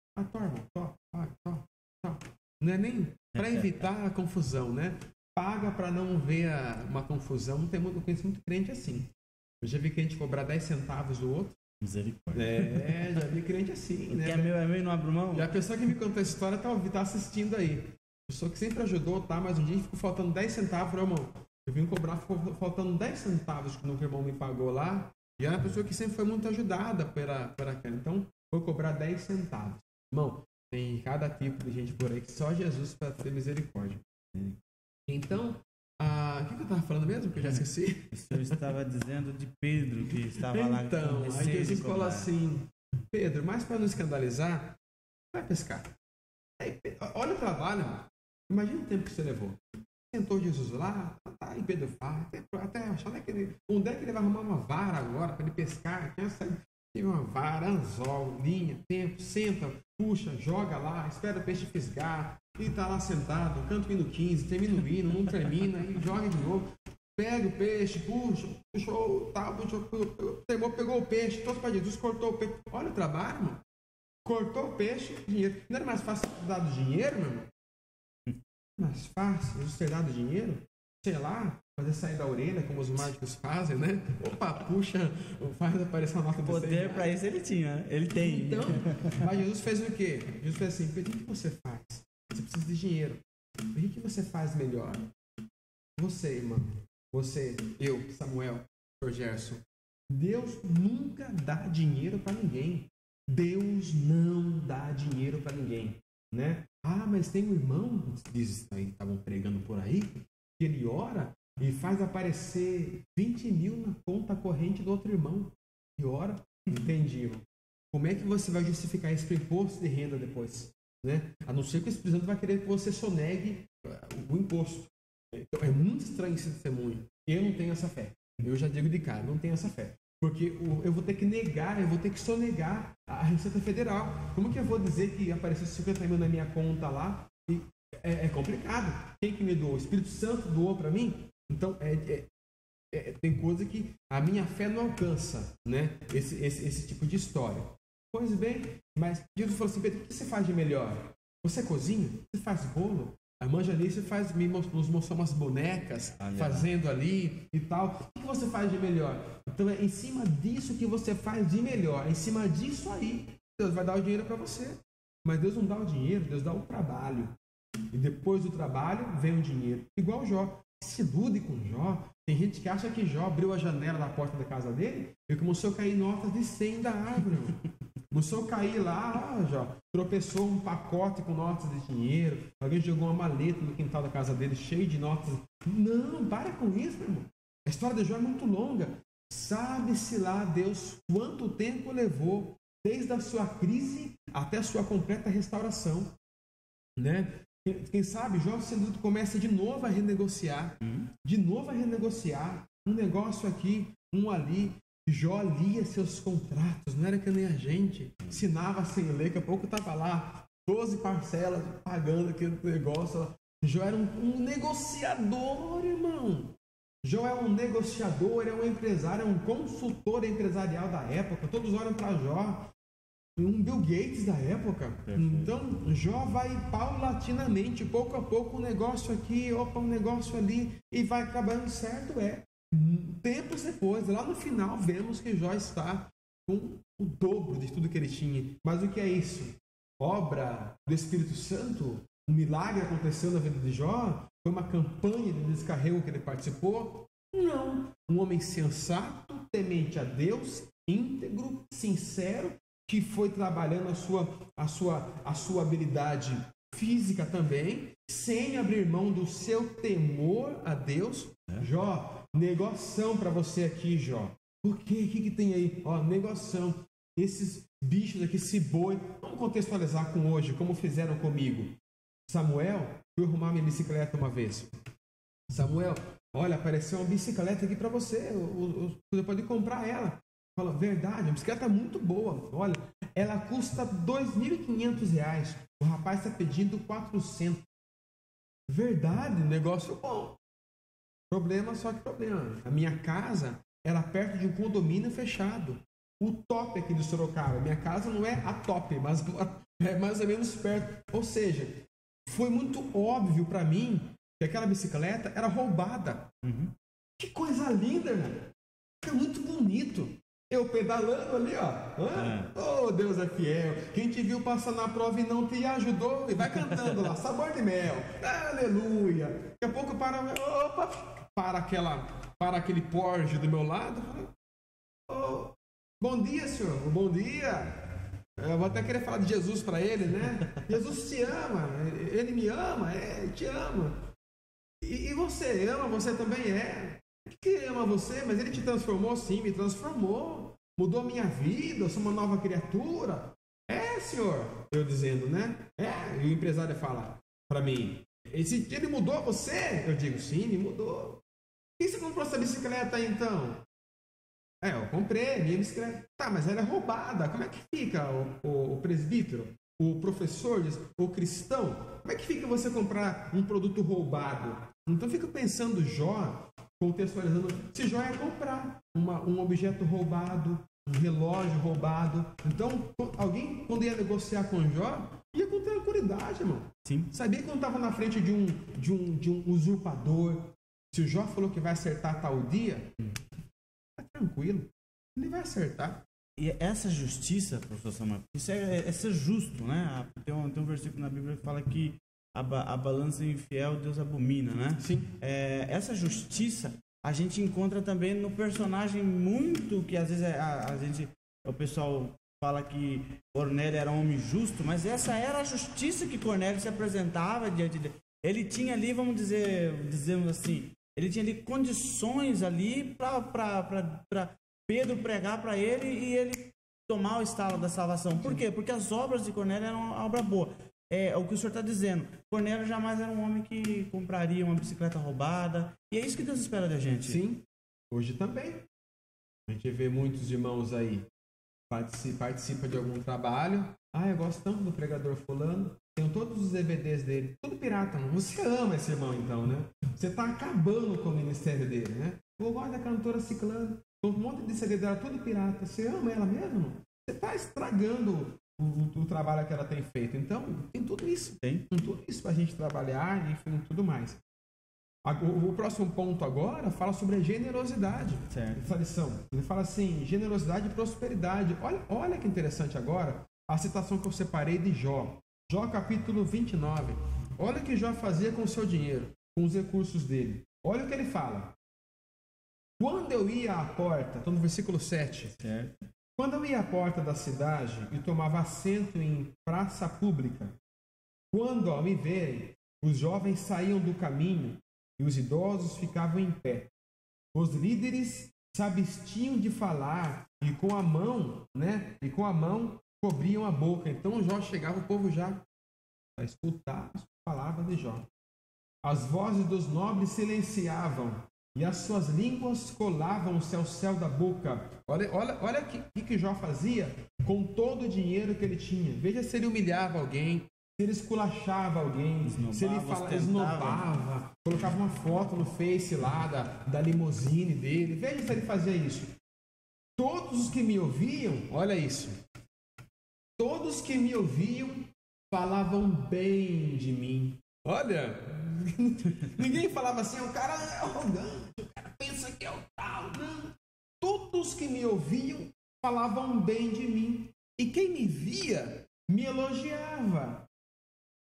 não é nem para evitar a confusão, né? Paga para não ver uma confusão. Eu conheço muito crente assim. Eu já vi crente cobrar 10 centavos do outro. Misericórdia. Já vi crente assim, né? Que é meu e não abre mão. E a pessoa que me contou essa história tá assistindo aí. A pessoa que sempre ajudou, tá? Mas um dia ficou faltando 10 centavos, irmão. Eu vim cobrar, ficou faltando 10 centavos que o irmão me pagou lá. E era uma pessoa que sempre foi muito ajudada por aquela. Então, foi cobrar 10 centavos. Irmão, tem cada tipo de gente por aí que só Jesus para ter misericórdia. Então, o que eu estava falando mesmo? Que eu já esqueci. O senhor estava dizendo de Pedro, que estava lá. Então, aí Jesus falou assim, Pedro, mas para não escandalizar, vai pescar. Aí, olha o trabalho, irmão. Imagina o tempo que você levou. Sentou Jesus lá, e Pedro fala, até achando que onde é que ele vai arrumar uma vara agora para ele pescar? Tem uma vara, anzol, linha, tempo, senta, puxa, joga lá, espera o peixe fisgar, e tá lá sentado, canta o hino 15, termina o hino, não termina, e joga de novo, pega o peixe, puxou, pegou o peixe, trouxe para Jesus, cortou o peixe. Olha o trabalho, mano. Cortou o peixe, dinheiro. Não era mais fácil dar do dinheiro, meu irmão? Mais fácil Jesus ter dado dinheiro? Sei lá, fazer sair da orelha, como os mágicos fazem, né? Opa, puxa, faz aparecer uma nota de 100 reais. Poder para isso ele tinha, né? Ele tem. Então, mas Jesus fez o quê? Jesus fez assim, Pedro, o que você faz? Você precisa de dinheiro. O que você faz melhor? Você, irmão. Você, eu, Samuel, Sr. Gerson. Deus nunca dá dinheiro para ninguém. Deus não dá dinheiro para ninguém, né? Mas tem um irmão, diz aí, estavam pregando por aí, que ele ora e faz aparecer 20 mil na conta corrente do outro irmão. E ora, entendi, irmão. Como é que você vai justificar isso para imposto de renda depois? Né? A não ser que o Espírito Santo vai querer que você sonegue o imposto. Então, é muito estranho esse testemunho. Eu não tenho essa fé. Eu já digo de cara, não tenho essa fé. Porque eu vou ter que negar, eu vou ter que sonegar a Receita Federal. Como que eu vou dizer que apareceu 50 mil na minha conta lá? E é complicado. Quem que me doou? O Espírito Santo doou para mim? Então, tem coisa que a minha fé não alcança, né? Esse tipo de história. Pois bem, mas Jesus falou assim, Pedro, o que você faz de melhor? Você cozinha? Você faz bolo? A irmã Janice nos mostrou umas bonecas fazendo ali e tal. O que você faz de melhor? Então é em cima disso que você faz de melhor. É em cima disso aí, Deus vai dar o dinheiro para você. Mas Deus não dá o dinheiro, Deus dá o trabalho. E depois do trabalho vem o dinheiro. Igual Jó. Se ilude com Jó. Tem gente que acha que Jó abriu a janela da porta da casa dele e começou a cair notas de 100 da árvore. Começou a cair lá, Jó. Tropeçou um pacote com notas de dinheiro. Alguém jogou uma maleta no quintal da casa dele cheio de notas. Não, para com isso, meu irmão. A história de Jó é muito longa. Sabe-se lá, Deus, quanto tempo levou desde a sua crise até a sua completa restauração. Né? Quem sabe, Jó sendo começa de novo a renegociar. De novo a renegociar. Um negócio aqui, um ali. Jó lia seus contratos, não era que nem a gente. Ensinava sem ler, daqui a pouco estava lá, 12 parcelas pagando aquele negócio. Jó era um negociador, irmão. Jó é um negociador, é um empresário, é um consultor empresarial da época. Todos olham para Jó. um Bill Gates da época. Perfeito. Então, Jó vai paulatinamente, pouco a pouco, um negócio aqui, opa, um negócio ali, e vai acabando certo. Tempos depois, lá no final, vemos que Jó está com o dobro de tudo que ele tinha. Mas o que é isso? Obra do Espírito Santo? Um milagre aconteceu na vida de Jó? Foi uma campanha de descarrego que ele participou? Não. Um homem sensato, temente a Deus, íntegro, sincero, que foi trabalhando a sua habilidade física também, sem abrir mão do seu temor a Deus. Jó, negoção para você aqui, Jó. Por quê? O que tem aí? Negoção. Esses bichos aqui, esse boi. Vamos contextualizar com hoje, como fizeram comigo. Samuel, fui arrumar minha bicicleta uma vez. Samuel, olha, apareceu uma bicicleta aqui para você. Você pode comprar ela. Fala, verdade, a bicicleta é muito boa. Olha, ela custa R$2.500. O rapaz está pedindo 400. Verdade, negócio bom. Problema. A minha casa era perto de um condomínio fechado. O top aqui de Sorocaba. Minha casa não é a top, mas é mais ou menos perto. Ou seja, foi muito óbvio para mim que aquela bicicleta era roubada. Que coisa linda, irmão. É muito bonito. Eu pedalando ali, ó. Oh, Deus é fiel. Quem te viu passar na prova e não te ajudou, e vai cantando lá, sabor de mel. Aleluia. Daqui a pouco para aquele Porsche do meu lado. Oh, bom dia, senhor. Bom dia. Eu vou até querer falar de Jesus para ele, né? Jesus te ama. Ele me ama. Ele te ama. E você ama? Você também é. Que ama você, mas ele te transformou? Sim, me transformou, mudou a minha vida, eu sou uma nova criatura. Senhor, eu dizendo, né? E o empresário fala para mim, ele mudou você? Eu digo, sim, me mudou. Por que você comprou essa bicicleta aí, então? Eu comprei minha bicicleta. Tá, mas ela é roubada. Como é que fica o presbítero, o professor, o cristão? Como é que fica você comprar um produto roubado? Então eu fico pensando, Jó, contextualizando, se Jó ia comprar um objeto roubado, um relógio roubado. Então, alguém, quando ia negociar com Jó, ia com tranquilidade, irmão. Sim. Sabia que quando estava na frente de um usurpador, se o Jó falou que vai acertar tal dia, tá tranquilo, ele vai acertar. E essa justiça, professor Samuel, isso é ser justo, né? Tem um versículo na Bíblia que fala que a balança infiel Deus abomina, né? Sim. Essa justiça a gente encontra também no personagem muito que às vezes o pessoal fala que Cornélio era um homem justo, mas essa era a justiça que Cornélio se apresentava diante dele. Ele tinha ali, dizemos assim, ele tinha ali condições ali para Pedro pregar para ele e ele tomar o estalo da salvação. Por quê? Porque as obras de Cornélio eram uma obra boa. É o que o senhor está dizendo. Cornélio jamais era um homem que compraria uma bicicleta roubada. E é isso que Deus espera da gente. Sim, hoje também. A gente vê muitos irmãos aí, participa de algum trabalho. Eu gosto tanto do pregador fulano. Tenho todos os DVDs dele. Tudo pirata. Não? Você ama esse irmão então, né? Você está acabando com o ministério dele, né? Eu gosto da cantora ciclana. Um monte de CD dela, tudo pirata. Você ama ela mesmo? Você está estragando o trabalho que ela tem feito. Então, tem tudo isso. Tem tudo isso para a gente trabalhar e enfim, tudo mais. O próximo ponto agora fala sobre a generosidade. Certo. Ele fala assim, generosidade e prosperidade. Olha que interessante agora a citação que eu separei de Jó. Jó capítulo 29. Olha o que Jó fazia com o seu dinheiro, com os recursos dele. Olha o que ele fala. Quando eu ia à porta, estou no versículo 7. Certo. Quando eu ia à porta da cidade e tomava assento em praça pública, quando, ao me verem, os jovens saíam do caminho e os idosos ficavam em pé. Os líderes se abstinham de falar e com a mão cobriam a boca. Então Jó chegava, o povo já para escutar as palavras de Jó. As vozes dos nobres silenciavam e as suas línguas colavam-se ao céu da boca. Olha o que Jó fazia com todo o dinheiro que ele tinha. Veja se ele humilhava alguém, se ele esculachava alguém, se ele esnobava, colocava uma foto no Face lá da limusine dele. Veja se ele fazia isso. Todos os que me ouviam, olha isso, Todos que me ouviam falavam bem de mim. Olha, ninguém falava assim, o cara é arrogante, o cara pensa que é o tal. Não. Todos que me ouviam falavam bem de mim. E quem me via me elogiava.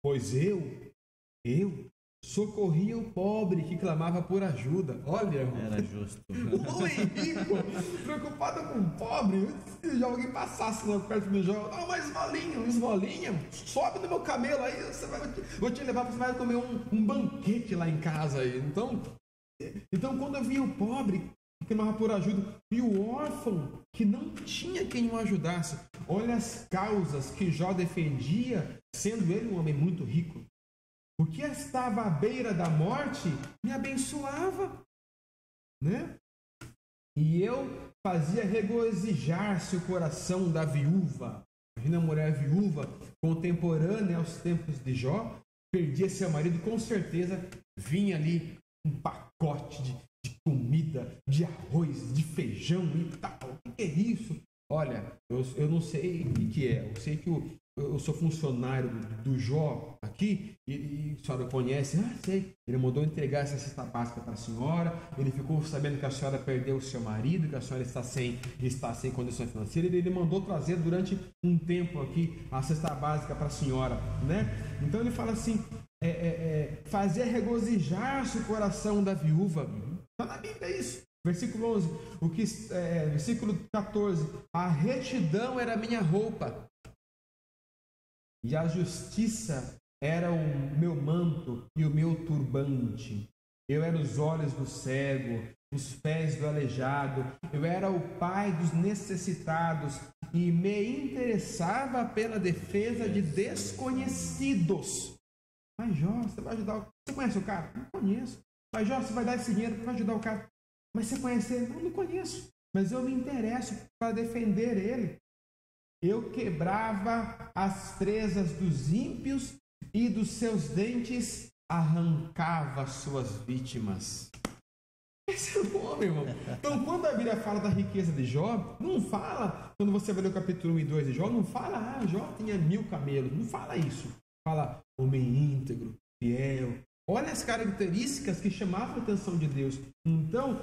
Pois eu socorria o pobre que clamava por ajuda. Olha, Era justo. o Henrico, preocupado com o pobre, se alguém passasse perto do meu jogo, uma esmolinha, sobe no meu camelo aí, vou te levar, você vai comer um banquete lá em casa aí. Então quando eu via o pobre que clamava por ajuda e o órfão que não tinha quem o ajudasse, olha as causas que Jó defendia, sendo ele um homem muito rico. O que estava à beira da morte me abençoava, né? E eu fazia regozijar-se o coração da viúva. Imagina a mulher viúva, contemporânea aos tempos de Jó, perdia seu marido, com certeza vinha ali um pacote de comida, de arroz, de feijão e tal. O que é isso? Olha, eu não sei o que é. Eu sei que eu sou funcionário do Jó aqui e a senhora conhece. Sei. Ele mandou entregar essa cesta básica para a senhora. Ele ficou sabendo que a senhora perdeu o seu marido, que a senhora está sem condições financeiras. Ele mandou trazer durante um tempo aqui a cesta básica para a senhora, né? Então ele fala assim, fazer regozijar-se o coração da viúva. Está na Bíblia isso. Versículo 11, versículo 14, a retidão era minha roupa e a justiça era o meu manto e o meu turbante. Eu era os olhos do cego, os pés do aleijado, eu era o pai dos necessitados e me interessava pela defesa de desconhecidos. Mas Jó, você vai ajudar Você conhece o cara? Não conheço. Mas Jó, você vai dar esse dinheiro para ajudar o cara? Mas você conhece ele? Não conheço. Mas eu me interesso para defender ele. Eu quebrava as presas dos ímpios e dos seus dentes arrancava suas vítimas. Esse é o bom, meu irmão. Então, quando a Bíblia fala da riqueza de Jó, não fala, quando você vai ler o capítulo 1 e 2 de Jó, não fala, Jó tinha 1000 camelos. Não fala isso. Fala, homem íntegro, fiel. Olha as características que chamavam a atenção de Deus. Então,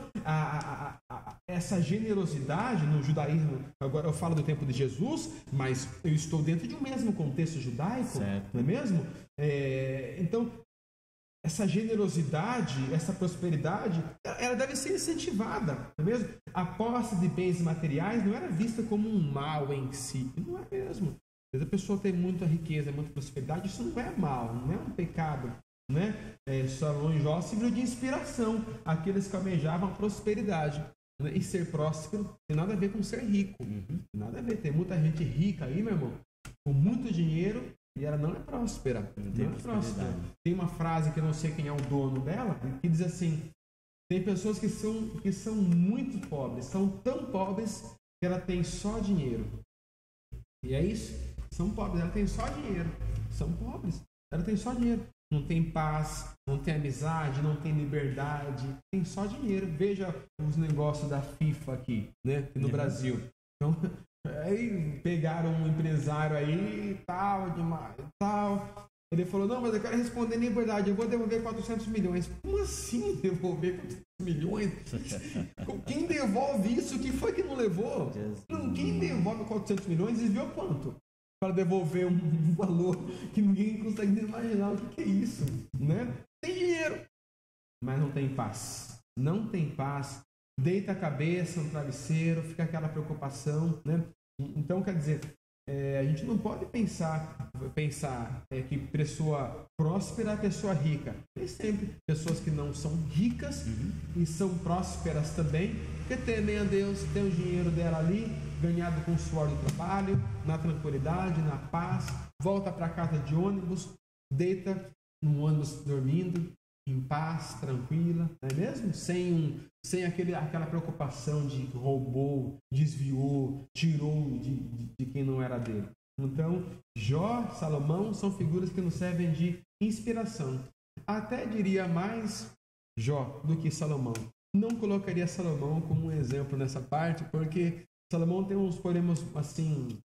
essa generosidade no judaísmo, agora eu falo do tempo de Jesus, mas eu estou dentro de um mesmo contexto judaico, certo. Não é mesmo? Então, essa generosidade, essa prosperidade, ela deve ser incentivada, não é mesmo? A posse de bens materiais não era vista como um mal em si, não é mesmo. Às vezes a pessoa tem muita riqueza, muita prosperidade, isso não é mal, não é um pecado. Né? Salomão e Jó serviram de inspiração àqueles que almejavam prosperidade, né? E ser próspero tem nada a ver com ser rico, tem nada a ver. Tem muita gente rica aí, meu irmão, com muito dinheiro e ela não é próspera, não é próspera. Tem uma frase que eu não sei quem é o dono dela, que diz assim: tem pessoas que são muito pobres, são tão pobres que ela tem só dinheiro. E é isso, são pobres, ela tem só dinheiro, são pobres, ela tem só dinheiro. Não tem paz, não tem amizade, não tem liberdade, tem só dinheiro. Veja os negócios da FIFA aqui, né? Aqui no Brasil. Então, aí pegaram um empresário aí, tal. Ele falou, não, mas eu quero responder em liberdade, eu vou devolver 400 milhões. Como assim devolver 400 milhões? Quem devolve isso? Quem foi que não levou? Não, quem devolve 400 milhões desviou quanto? Para devolver um valor que ninguém consegue nem imaginar o que é isso, né? Tem dinheiro, mas não tem paz. Não tem paz. Deita a cabeça no travesseiro, fica aquela preocupação, né? Então, quer dizer, a gente não pode pensar que pessoa próspera é pessoa rica. Tem sempre pessoas que não são ricas e são prósperas também, porque temem a Deus, tem o dinheiro dela ali, ganhado com o suor do trabalho, na tranquilidade, na paz, volta para casa de ônibus, deita no ônibus dormindo, em paz, tranquila, não é mesmo? Sem aquela preocupação de roubou, desviou, tirou de quem não era dele. Então, Jó, Salomão são figuras que nos servem de inspiração. Até diria mais Jó do que Salomão. Não colocaria Salomão como um exemplo nessa parte, porque Salomão tem uns problemas assim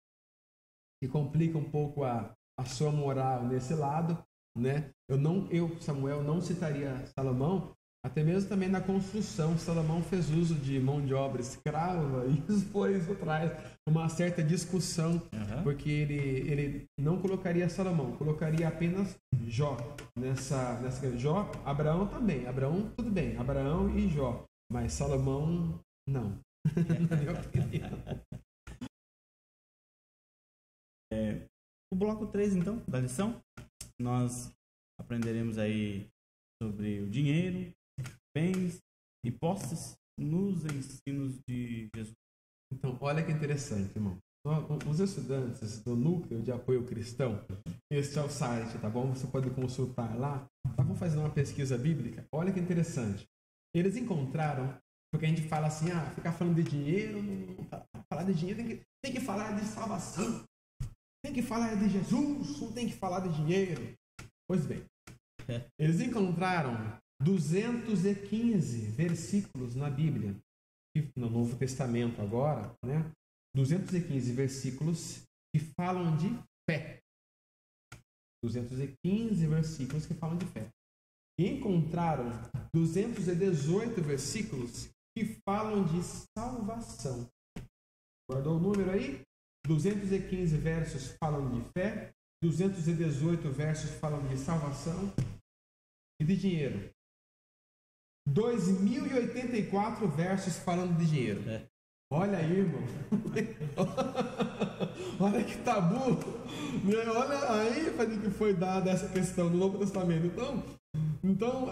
que complica um pouco a sua moral nesse lado, né? Eu, Samuel, não citaria Salomão, até mesmo também na construção. Salomão fez uso de mão de obra escrava, e isso traz uma certa discussão, porque ele não colocaria Salomão, colocaria apenas Jó nessa Jó, Abraão também, Abraão tudo bem, Abraão e Jó, mas Salomão não. Na minha opinião. O bloco 3, então, da lição, nós aprenderemos aí sobre o dinheiro, bens e posses nos ensinos de Jesus. Então, olha que interessante, irmão. Os estudantes do Núcleo de Apoio Cristão, este é o site, tá bom? Você pode consultar lá. Vamos fazer uma pesquisa bíblica. Olha que interessante. Eles encontraram, porque a gente fala assim, ficar falando de dinheiro, falar de dinheiro tem que falar de salvação. Tem que falar de Jesus, não tem que falar de dinheiro. Pois bem, eles encontraram 215 versículos na Bíblia, no Novo Testamento agora, né? 215 versículos que falam de fé. 215 versículos que falam de fé. E encontraram 218 versículos que falam de salvação. Guardou o número aí? 215 versos falam de fé, 218 versos falam de salvação e de dinheiro. 2.084 versos falando de dinheiro. Olha aí, irmão. Olha que tabu. Olha a ênfase que foi dada a essa questão no Novo Testamento. Então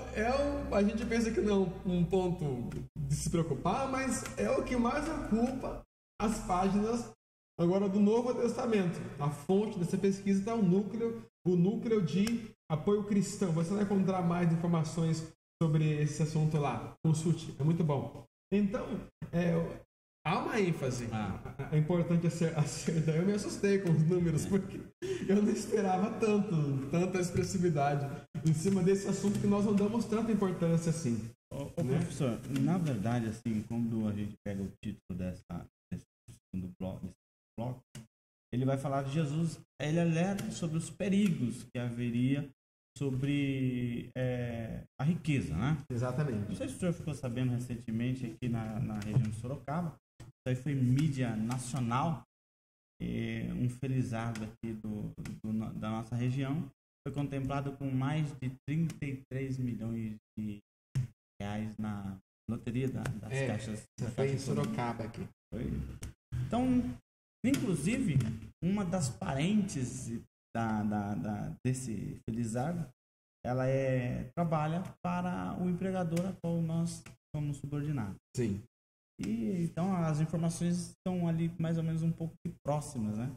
a gente pensa que não é um ponto de se preocupar, mas é o que mais ocupa as páginas agora do Novo Testamento. A fonte dessa pesquisa está o núcleo de apoio cristão. Você vai encontrar mais informações sobre esse assunto lá. Consulte, é muito bom. Então, há uma ênfase. É importante a ser dada. Eu me assustei com os números, porque eu não esperava tanta expressividade em cima desse assunto que nós não damos tanta importância assim. Né? Professor, na verdade, assim, quando a gente pega o título desse segundo bloco, ele vai falar de Jesus, ele alerta sobre os perigos que haveria sobre a riqueza, né? Exatamente. Não sei se o senhor ficou sabendo recentemente aqui na região de Sorocaba, isso aí foi mídia nacional, um felizardo aqui da nossa região foi contemplado com mais de 33 milhões de reais na loteria das caixas. Foi em Sorocaba aqui. Foi. Então, inclusive, uma das parentes desse felizardo, ela trabalha para o empregador a qual nós somos subordinados. Sim. E então as informações estão ali mais ou menos um pouco próximas, né?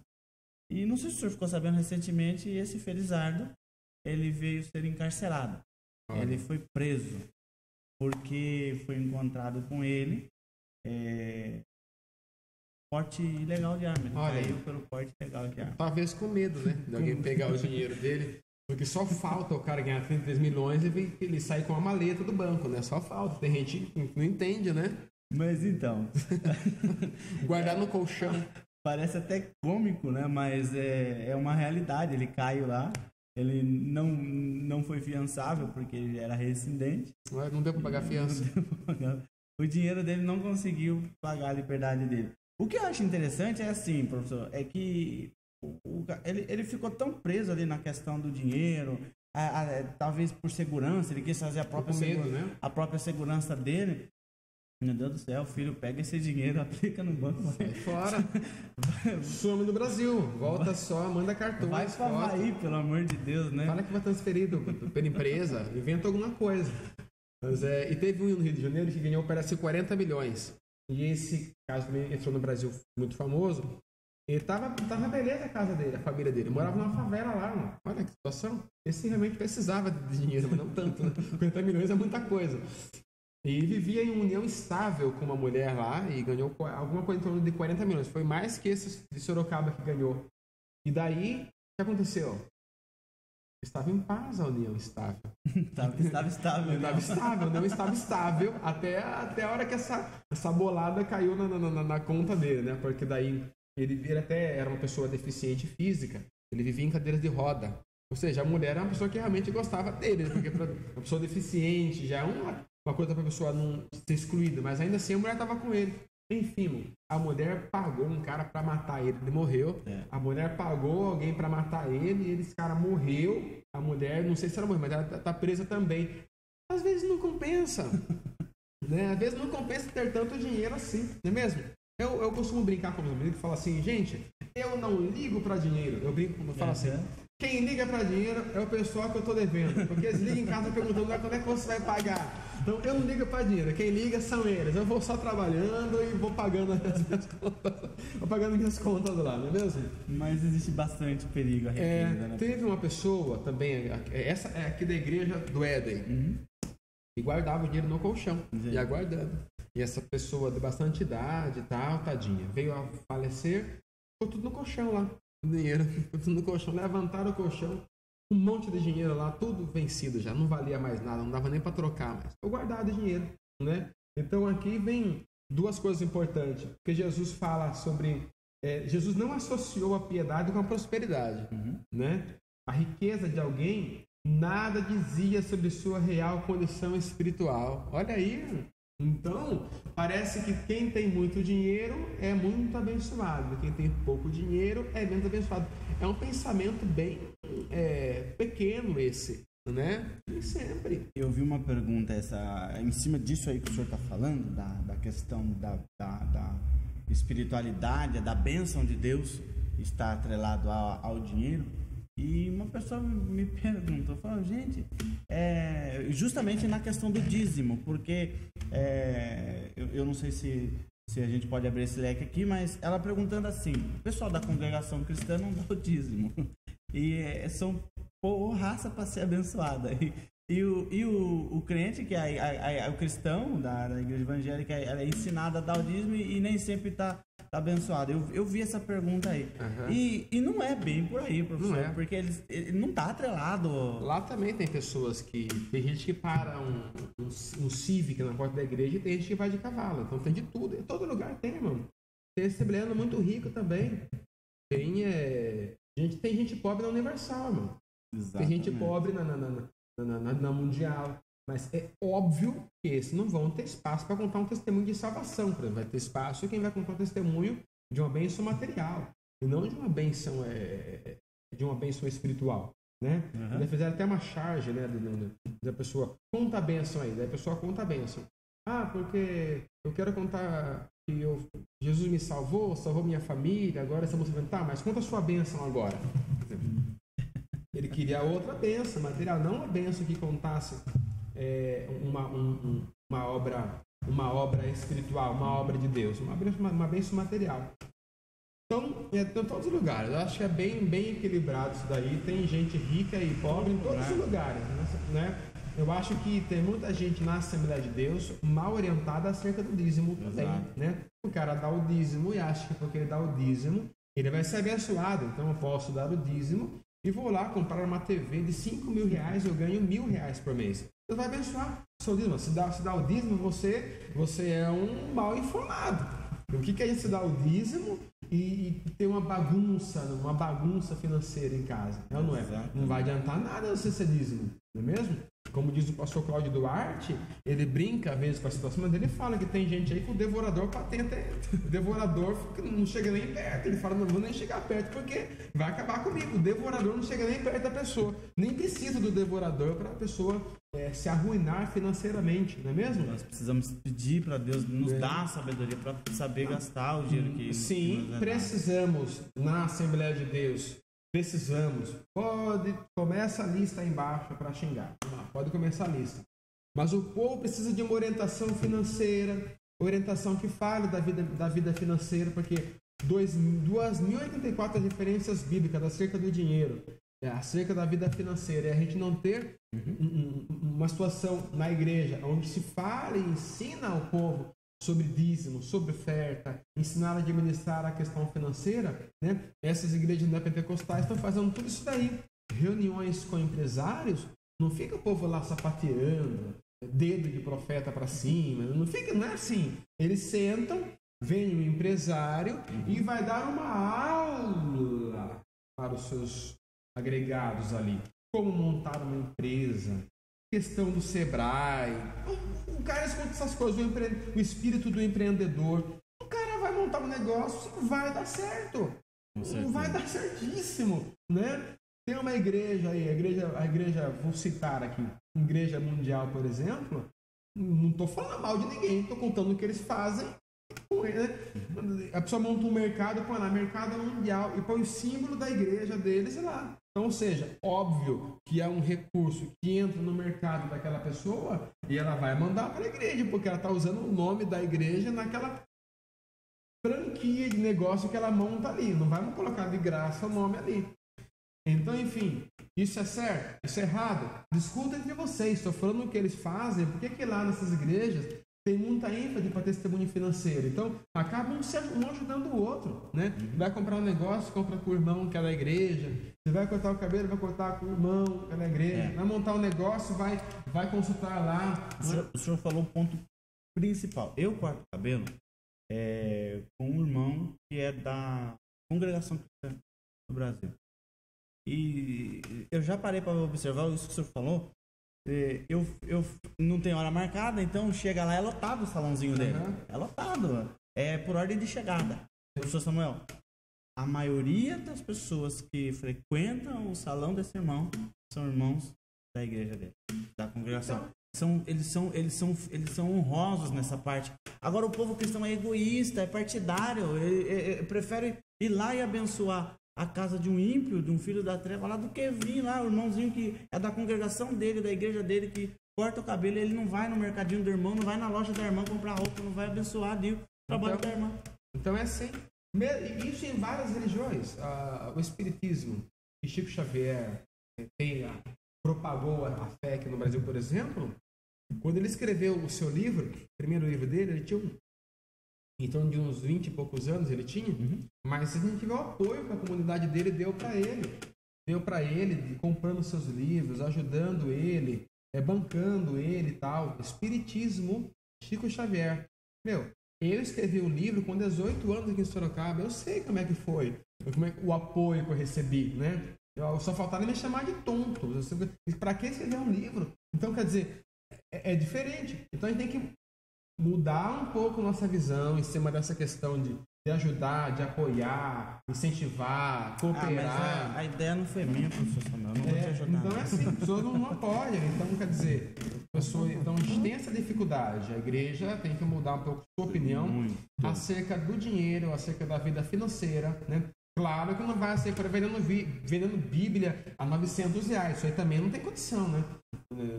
E não sei se o senhor ficou sabendo recentemente, esse felizardo, ele veio ser encarcerado. Ele foi preso porque foi encontrado com ele porte ilegal de arma. Ele caiu pelo porte ilegal de arma. Talvez com medo, né? De alguém pegar o dinheiro dele. Porque só falta o cara ganhar 33 milhões e ele sair com a maleta do banco, né? Só falta. Tem gente que não entende, né? Mas então... Guardar no colchão. Parece até cômico, né? Mas é uma realidade. Ele caiu lá. Ele não foi fiançável porque ele era reincidente. Não deu para pagar fiança. O dinheiro dele não conseguiu pagar a liberdade dele. O que eu acho interessante é assim, professor, é que ele ficou tão preso ali na questão do dinheiro, talvez por segurança, ele quis fazer a própria segurança dele. Meu Deus do céu, filho, pega esse dinheiro, aplica no banco. Sai fora. Some do Brasil. Volta só, manda cartão. Vai pra Havaí, pelo amor de Deus, né? Fala que vai transferido pela empresa, inventa alguma coisa. Mas, e teve um no Rio de Janeiro que ganhou, parece, 40 milhões. E esse caso também entrou no Brasil muito famoso. Ele tava beleza a casa dele, a família dele. Morava numa favela lá, mano. Olha que situação. Esse realmente precisava de dinheiro, mas não tanto, né? 40 milhões é muita coisa. E vivia em união estável com uma mulher lá e ganhou alguma coisa em torno de 40 milhões. Foi mais que esse de Sorocaba que ganhou. E daí, o que aconteceu? Estava em paz a união estável. Estava estável. Não estava estável até a hora que essa bolada caiu na conta dele, né? Porque daí Ele até era uma pessoa deficiente física, ele vivia em cadeiras de roda. Ou seja, a mulher era uma pessoa que realmente gostava dele, porque uma pessoa deficiente já é uma coisa para a pessoa não ser excluída, mas ainda assim a mulher estava com ele. Enfim, a mulher pagou um cara para matar ele, ele morreu. A mulher pagou alguém para matar ele, e esse cara morreu. A mulher, não sei se ela morreu, mas ela tá presa também. Às vezes não compensa, né? Às vezes não compensa ter tanto dinheiro assim, não é mesmo? Eu costumo brincar com meus amigos e falar assim, gente, eu não ligo para dinheiro. Eu brinco, eu falo assim, quem liga para dinheiro é o pessoal que eu tô devendo, porque eles ligam em casa perguntando quando é que você vai pagar. Então eu não ligo para dinheiro, quem liga são eles. Eu vou só trabalhando e vou pagando as minhas contas, vou pagando minhas contas lá, não é mesmo? Mas existe bastante perigo a requerida, né? Teve uma pessoa também, essa é aqui da igreja do Éden, e guardava o dinheiro no colchão, ia guardando. E essa pessoa de bastante idade e tal, tadinha, veio a falecer, ficou tudo no colchão lá, o dinheiro, ficou tudo no colchão, levantaram o colchão, um monte de dinheiro lá, tudo vencido já, não valia mais nada, não dava nem para trocar mais. Ficou guardado o dinheiro, né? Então aqui vem duas coisas importantes, porque Jesus fala sobre... Jesus não associou a piedade com a prosperidade, né? A riqueza de alguém nada dizia sobre sua real condição espiritual. Olha aí. Então, parece que quem tem muito dinheiro é muito abençoado, quem tem pouco dinheiro é menos abençoado. É um pensamento bem pequeno esse, né? Nem sempre. Eu vi uma pergunta em cima disso aí que o senhor está falando, da questão da espiritualidade, da bênção de Deus estar atrelado ao dinheiro. E uma pessoa me perguntou, falou, gente, justamente na questão do dízimo, porque eu não sei se a gente pode abrir esse leque aqui, mas ela perguntando assim, o pessoal da congregação cristã não dá o dízimo, e são raça para ser abençoada. E o crente, que é o cristão da igreja evangélica, ela é ensinada a dar o dízimo e nem sempre está abençoado. Eu vi essa pergunta aí. E não é bem por aí, professor, porque ele não está atrelado. Lá também tem pessoas que... Tem gente que para um Civic na porta da igreja e tem gente que vai de cavalo. Então tem de tudo. Em todo lugar tem, irmão. Tem assembleano muito rico também. Tem gente pobre na Universal, irmão. Exatamente. Tem gente pobre na Mundial. Mas é óbvio que esses não vão ter espaço para contar um testemunho de salvação. Por exemplo, vai ter espaço quem vai contar um testemunho de uma bênção material e não de uma bênção espiritual, né? Eles fizeram até uma charge, né, da pessoa, conta a bênção aí, daí a pessoa conta a bênção. Porque eu quero contar que Jesus me salvou minha família, agora estamos vendo, mas conta a sua bênção agora. Ele queria outra bênção material, não uma bênção que contasse uma obra espiritual, uma obra de Deus, uma bênção material. Então, em todos os lugares, eu acho que é bem equilibrado isso daí. Tem gente rica e pobre em todos os lugares, né? Eu acho que tem muita gente na Assembleia de Deus mal orientada acerca do dízimo também, né? O cara dá o dízimo e acha que porque ele dá o dízimo, ele vai ser abençoado. Então eu posso dar o dízimo e vou lá comprar uma TV de R$5.000, eu ganho R$1.000 por mês. Deus vai abençoar o seu dízimo. Se dá o dízimo, você é um mal informado. O que é isso, dar o dízimo e ter uma bagunça financeira em casa? É ou não é? Não vai adiantar nada você ser dízimo, não é mesmo? Como diz o pastor Cláudio Duarte, ele brinca às vezes com a situação, mas ele fala que tem gente aí que o devorador tem até. O devorador não chega nem perto. Ele fala, não vou nem chegar perto porque vai acabar comigo. O devorador não chega nem perto da pessoa. Nem precisa do devorador para a pessoa se arruinar financeiramente, não é mesmo? Nós precisamos pedir para Deus nos dar a sabedoria para saber gastar o dinheiro que Sim, precisamos na Assembleia de Deus. Precisamos. Começa a lista aí embaixo para xingar. Pode começar a lista. Mas o povo precisa de uma orientação financeira, orientação que fale da vida financeira, porque 2.084 referências bíblicas acerca do dinheiro, acerca da vida financeira, e a gente não ter uma situação na igreja onde se fala e ensina ao povo sobre dízimo, sobre oferta, ensinar a administrar a questão financeira, né? Essas igrejas neopentecostais estão fazendo tudo isso daí. Reuniões com empresários, não fica o povo lá sapateando, dedo de profeta para cima, não é assim. Eles sentam vem um empresário e vai dar uma aula para os seus agregados ali. Como montar uma empresa, questão do Sebrae. O cara escuta essas coisas, o espírito do empreendedor. O cara vai montar um negócio e vai dar certo. Vai dar certíssimo, né? Tem uma igreja aí, a igreja, vou citar aqui, Igreja Mundial, por exemplo. Não estou falando mal de ninguém, estou contando o que eles fazem. Né? A pessoa monta um mercado, põe lá, mercado mundial, e põe o símbolo da igreja deles lá. Então, ou seja, óbvio que é um recurso que entra no mercado daquela pessoa e ela vai mandar para a igreja, porque ela está usando o nome da igreja naquela franquia de negócio que ela monta ali. Não vai colocar de graça o nome ali. Então, enfim, isso é certo? Isso é errado? Discuta entre vocês. Estou falando o que eles fazem, porque que lá nessas igrejas tem muita ênfase para testemunho financeiro. Então, acabam um ajudando o outro, né? Vai comprar um negócio, compra com o irmão que é da igreja. Você vai cortar o cabelo, vai cortar com o irmão que é da igreja. Vai montar um negócio, vai consultar lá. O senhor falou o ponto principal. Eu corto o cabelo com um irmão que é da Congregação Cristã do Brasil. E eu já parei para observar isso que o senhor falou. Eu não tenho hora marcada, então chega lá, é lotado o salãozinho dele. É lotado. É por ordem de chegada. Professor Samuel, a maioria das pessoas que frequentam o salão desse irmão são irmãos da igreja dele, da congregação. Eles são honrosos nessa parte. Agora o povo cristão é egoísta, é partidário, prefere ir lá e abençoar a casa de um ímpio, de um filho da treva, lá do que vir lá, o irmãozinho que é da congregação dele, da igreja dele, que corta o cabelo, ele não vai no mercadinho do irmão, não vai na loja da irmã comprar roupa, não vai abençoar o trabalho da irmã. Então é assim. Isso em várias religiões. O Espiritismo, que Chico Xavier propagou a fé aqui no Brasil, por exemplo, quando ele escreveu o seu livro, o primeiro livro dele, ele tinha em torno de uns 20 e poucos anos ele tinha, mas a gente viu o apoio que a comunidade dele deu para ele, comprando seus livros, ajudando ele, bancando ele e tal. Espiritismo, Chico Xavier. Eu escrevi o livro com 18 anos aqui em Sorocaba, eu sei como é que foi, o apoio que eu recebi, né? Só faltava me chamar de tonto. Para que escrever um livro? Então, quer dizer, é diferente. Então a gente tem que mudar um pouco nossa visão em cima dessa questão de ajudar, de apoiar, incentivar, cooperar. Mas a ideia não foi minha, professor Samuel, não vou te ajudar. Então é assim, as pessoas não apoiam. Então, quer dizer, a gente tem essa dificuldade. A igreja tem que mudar um pouco a sua opinião acerca do dinheiro, acerca da vida financeira, né? Claro que não vai ser para vendendo Bíblia a R$900. Isso aí também não tem condição, né?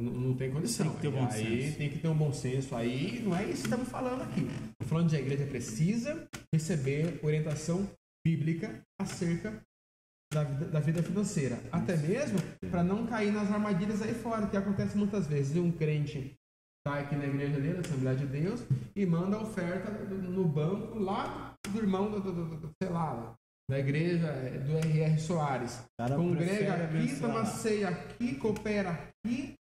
Não tem condição. Tem que ter bom senso. Tem que ter um bom senso. Aí não é isso que estamos falando aqui. Estamos falando de a igreja precisa receber orientação bíblica acerca da vida financeira. Até mesmo para não cair nas armadilhas aí fora, que acontece muitas vezes. Um crente está aqui na igreja dele, na Assembleia de Deus, e manda a oferta no banco lá do irmão sei lá, da igreja do R.R. Soares. Congrega aqui, toma ceia aqui, coopera aqui,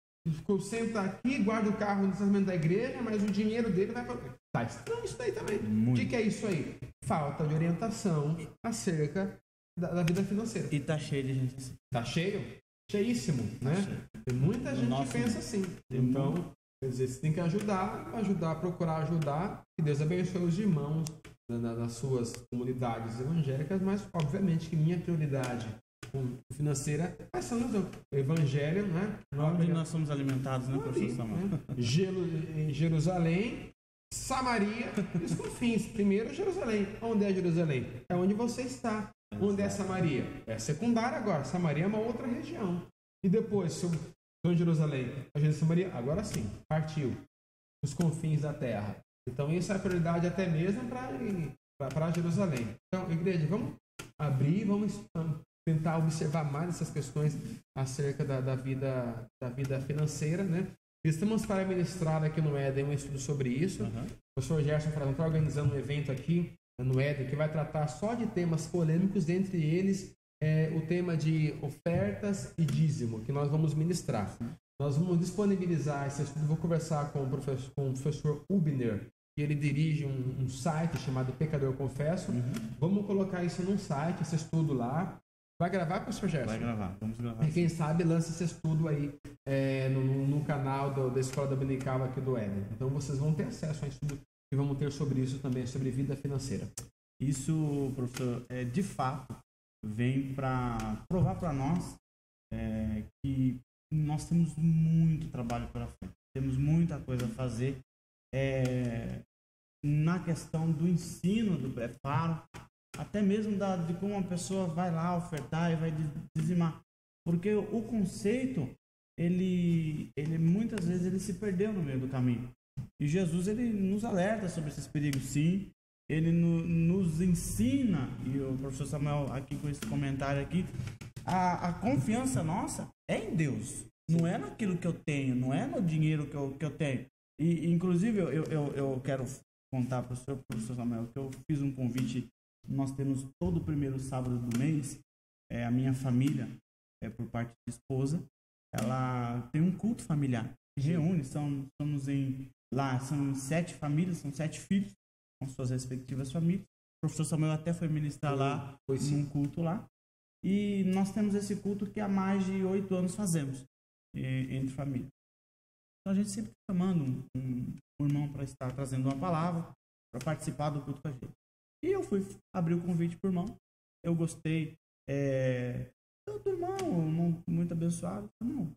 senta aqui, guarda o carro no estacionamento da igreja, mas o dinheiro dele vai para... Tá estranho isso daí também. O que é isso aí? Falta de orientação acerca da vida financeira. E tá cheio de gente assim. Tá cheio? Cheíssimo, né? Tem muita gente que pensa assim. Então, quer dizer, você tem que ajudar, procurar ajudar, que Deus abençoe os irmãos nas suas comunidades evangélicas, mas obviamente que minha prioridade financeira vai ser o evangelho, né? Onde nós somos alimentados, né, professor Samuel? Jerusalém, Samaria e os confins. Primeiro Jerusalém. Onde é Jerusalém? É onde você está. Onde é Samaria? É secundário agora. Samaria é uma outra região. E depois, estou em Jerusalém, a Samaria, agora sim, partiu os confins da terra. Então, isso é a prioridade até mesmo para Jerusalém. Então, igreja, vamos abrir, vamos tentar observar mais essas questões acerca da vida financeira, né? Estamos para ministrar aqui no Éden um estudo sobre isso. O professor Gerson está organizando um evento aqui no Éden que vai tratar só de temas polêmicos, dentre eles o tema de ofertas e dízimo, que nós vamos ministrar. Nós vamos disponibilizar esse estudo, vou conversar com o professor Ubner, que ele dirige um site chamado Pecador Confesso. Vamos colocar isso num site, esse estudo lá. Vai gravar, professor Gerson? Vai gravar, vamos gravar. E quem sabe lança esse estudo aí no canal da Escola Dominical aqui do Éden. Então vocês vão ter acesso a estudo e vamos ter sobre isso também, sobre vida financeira. Isso, professor, de fato, vem para provar para nós que nós temos muito trabalho pela frente. Temos muita coisa a fazer na questão do ensino do preparo, até mesmo de como uma pessoa vai lá ofertar e vai dizimar. Porque o conceito, ele muitas vezes ele se perdeu no meio do caminho. E Jesus, ele nos alerta sobre esses perigos, sim. Ele nos ensina, e o professor Samuel aqui com esse comentário aqui, a confiança nossa é em Deus. Não é naquilo que eu tenho, não é no dinheiro que eu tenho. E inclusive, eu quero contar para o professor Samuel que eu fiz um convite. Nós temos todo o primeiro sábado do mês, a minha família, por parte de esposa, ela tem um culto familiar. Reúne, somos lá, são 7 famílias, são 7 filhos, com suas respectivas famílias. O professor Samuel até foi ministrar lá, num culto lá. E nós temos esse culto que há mais de 8 anos fazemos, entre família. Então a gente sempre está chamando um irmão para estar trazendo uma palavra, para participar do culto com a gente. E eu fui abrir o convite para o irmão. Eu gostei. Todo irmão muito abençoado. Não,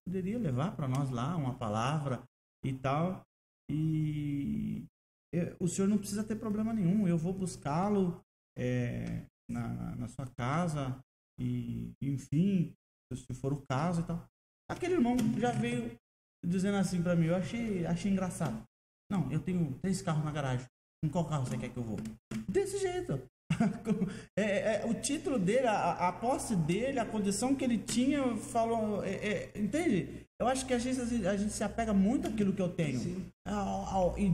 poderia levar para nós lá uma palavra e tal. E o senhor não precisa ter problema nenhum. Eu vou buscá-lo na sua casa. E enfim, se for o caso e tal. Aquele irmão já veio dizendo assim para mim. Eu achei engraçado. Não, eu tenho 3 carros na garagem. Em qual carro você quer que eu vou? Desse jeito. O título dele, a posse dele, a condição que ele tinha, falou... entende? Eu acho que a gente se apega muito àquilo que eu tenho.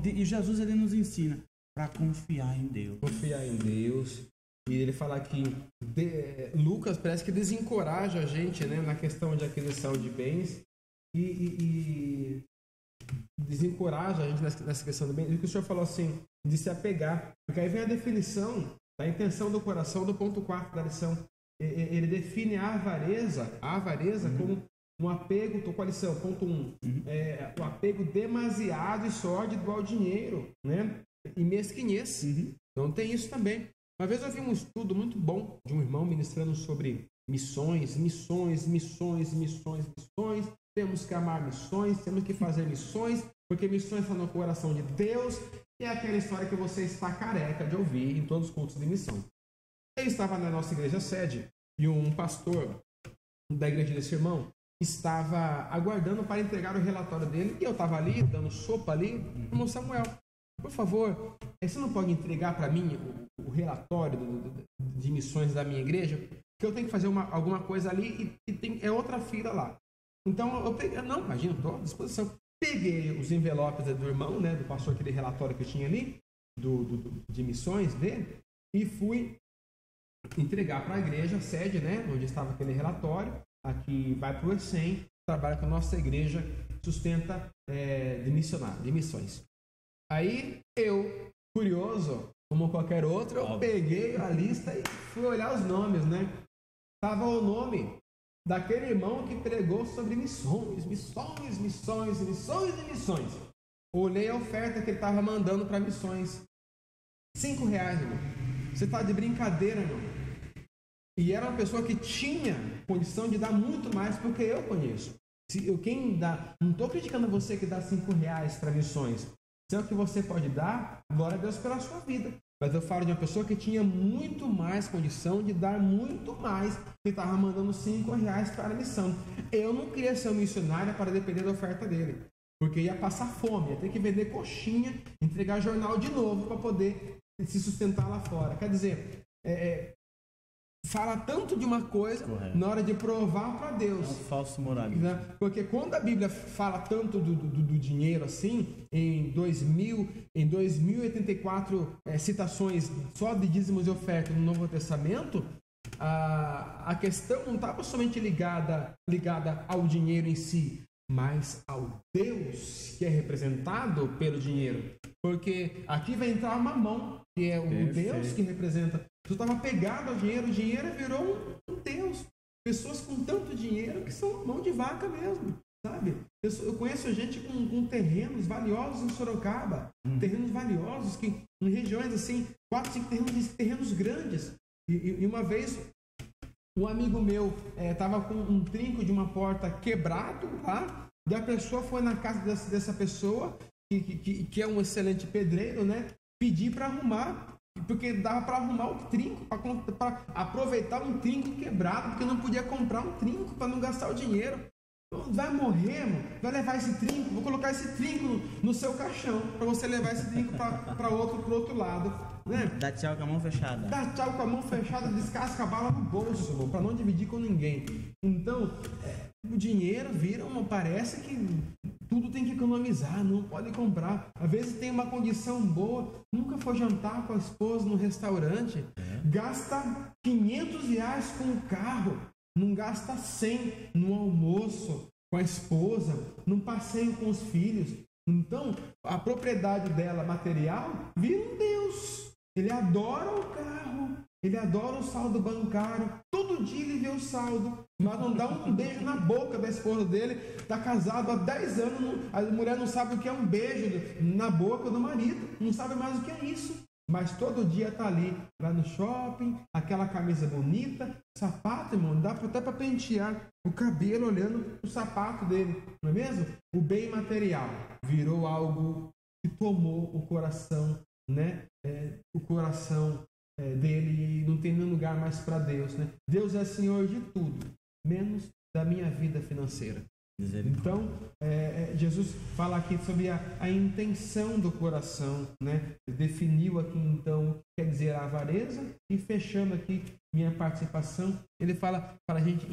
E Jesus, ele nos ensina para confiar em Deus. Confiar em Deus. E ele fala que Lucas parece que desencoraja a gente, né, na questão de aquisição de bens. E desencoraja a gente nessa questão do bem. E o que o senhor falou assim, de se apegar. Porque aí vem a definição da intenção do coração do ponto 4 da lição. Ele define a avareza como um apego, estou com a lição, ponto 1. O apego demasiado e sórdido ao dinheiro, né? E mesquinhez. Então tem isso também. Uma vez eu vi um estudo muito bom de um irmão ministrando sobre missões. Temos que amar missões, temos que fazer missões, porque missões estão no coração de Deus, e é aquela história que você está careca de ouvir em todos os cultos de missão. Eu estava na nossa igreja sede, e um pastor da igreja desse irmão estava aguardando para entregar o relatório dele, e eu estava ali, dando sopa ali. Irmão Samuel, por favor, você não pode entregar para mim o relatório de missões da minha igreja? Porque eu tenho que fazer alguma coisa ali, e é outra fila lá. Então eu peguei, não, imagina, estou à disposição. Peguei os envelopes do irmão, né, do pastor, aquele relatório que eu tinha ali, de missões dele, e fui entregar para a igreja, a sede, né, onde estava aquele relatório. Aqui vai para o ECEM, trabalha com a nossa igreja, sustenta de missões. Aí eu, curioso, como qualquer outro, eu peguei a lista e fui olhar os nomes, né? Tava o nome daquele irmão que pregou sobre missões. Olhei a oferta que ele estava mandando para missões. R$5, irmão. Você está de brincadeira, irmão. E era uma pessoa que tinha condição de dar muito mais porque eu conheço. Não estou criticando você que dá R$5 para missões. Se é o que você pode dar, glória a Deus pela sua vida. Mas eu falo de uma pessoa que tinha muito mais condição de dar muito mais, que estava mandando R$5 para a missão. Eu não queria ser um missionário para depender da oferta dele, porque ia passar fome, ia ter que vender coxinha, entregar jornal de novo para poder se sustentar lá fora. Quer dizer, fala tanto de uma coisa. Correto. Na hora de provar para Deus. É um falso moralismo. Né? Porque quando a Bíblia fala tanto do dinheiro assim, em 2084 citações só de dízimos e ofertas no Novo Testamento, a questão não estava somente ligada ao dinheiro em si, mas ao Deus que é representado pelo dinheiro. Porque aqui vai entrar uma mão, que é o Deus que representa. Tu estava pegado ao dinheiro, o dinheiro virou um Deus. Pessoas com tanto dinheiro que são mão de vaca mesmo, sabe? Eu conheço gente com terrenos valiosos em Sorocaba, terrenos valiosos, que em regiões assim, 4, 5 terrenos grandes. E uma vez, um amigo meu estava com um trinco de uma porta quebrado lá, e a pessoa foi na casa dessa pessoa, que é um excelente pedreiro, né? Pedir para arrumar, porque dava para arrumar o trinco, para aproveitar um trinco quebrado, porque não podia comprar um trinco para não gastar o dinheiro. Vai morrer, mano, vai levar esse trinco, vou colocar esse trinco no seu caixão, para você levar esse trinco para outro lado, né? Dá tchau com a mão fechada. Dá tchau com a mão fechada, descasca a bala no bolso, para não dividir com ninguém. Então, o dinheiro parece que tudo tem que economizar, não pode comprar. Às vezes tem uma condição boa, nunca foi jantar com a esposa no restaurante, gasta R$500 com o carro, não gasta 100 no almoço com a esposa, num passeio com os filhos. Então, a propriedade dela material vira um Deus. Ele adora o carro, ele adora o saldo bancário. Todo dia ele vê o saldo, mas não dá um beijo na boca da esposa dele. Está casado há 10 anos, a mulher não sabe o que é um beijo na boca do marido, não sabe mais o que é isso. Mas todo dia está ali, vai no shopping, aquela camisa bonita, sapato, irmão, dá até para pentear o cabelo olhando o sapato dele, não é mesmo? O bem material virou algo que tomou o coração, né? O coração dele, e não tem nenhum lugar mais para Deus, né? Deus é Senhor de tudo, menos da minha vida financeira. Então, Jesus fala aqui sobre a intenção do coração, né? Definiu aqui então o que quer dizer a avareza, e fechando aqui minha participação, ele fala para a gente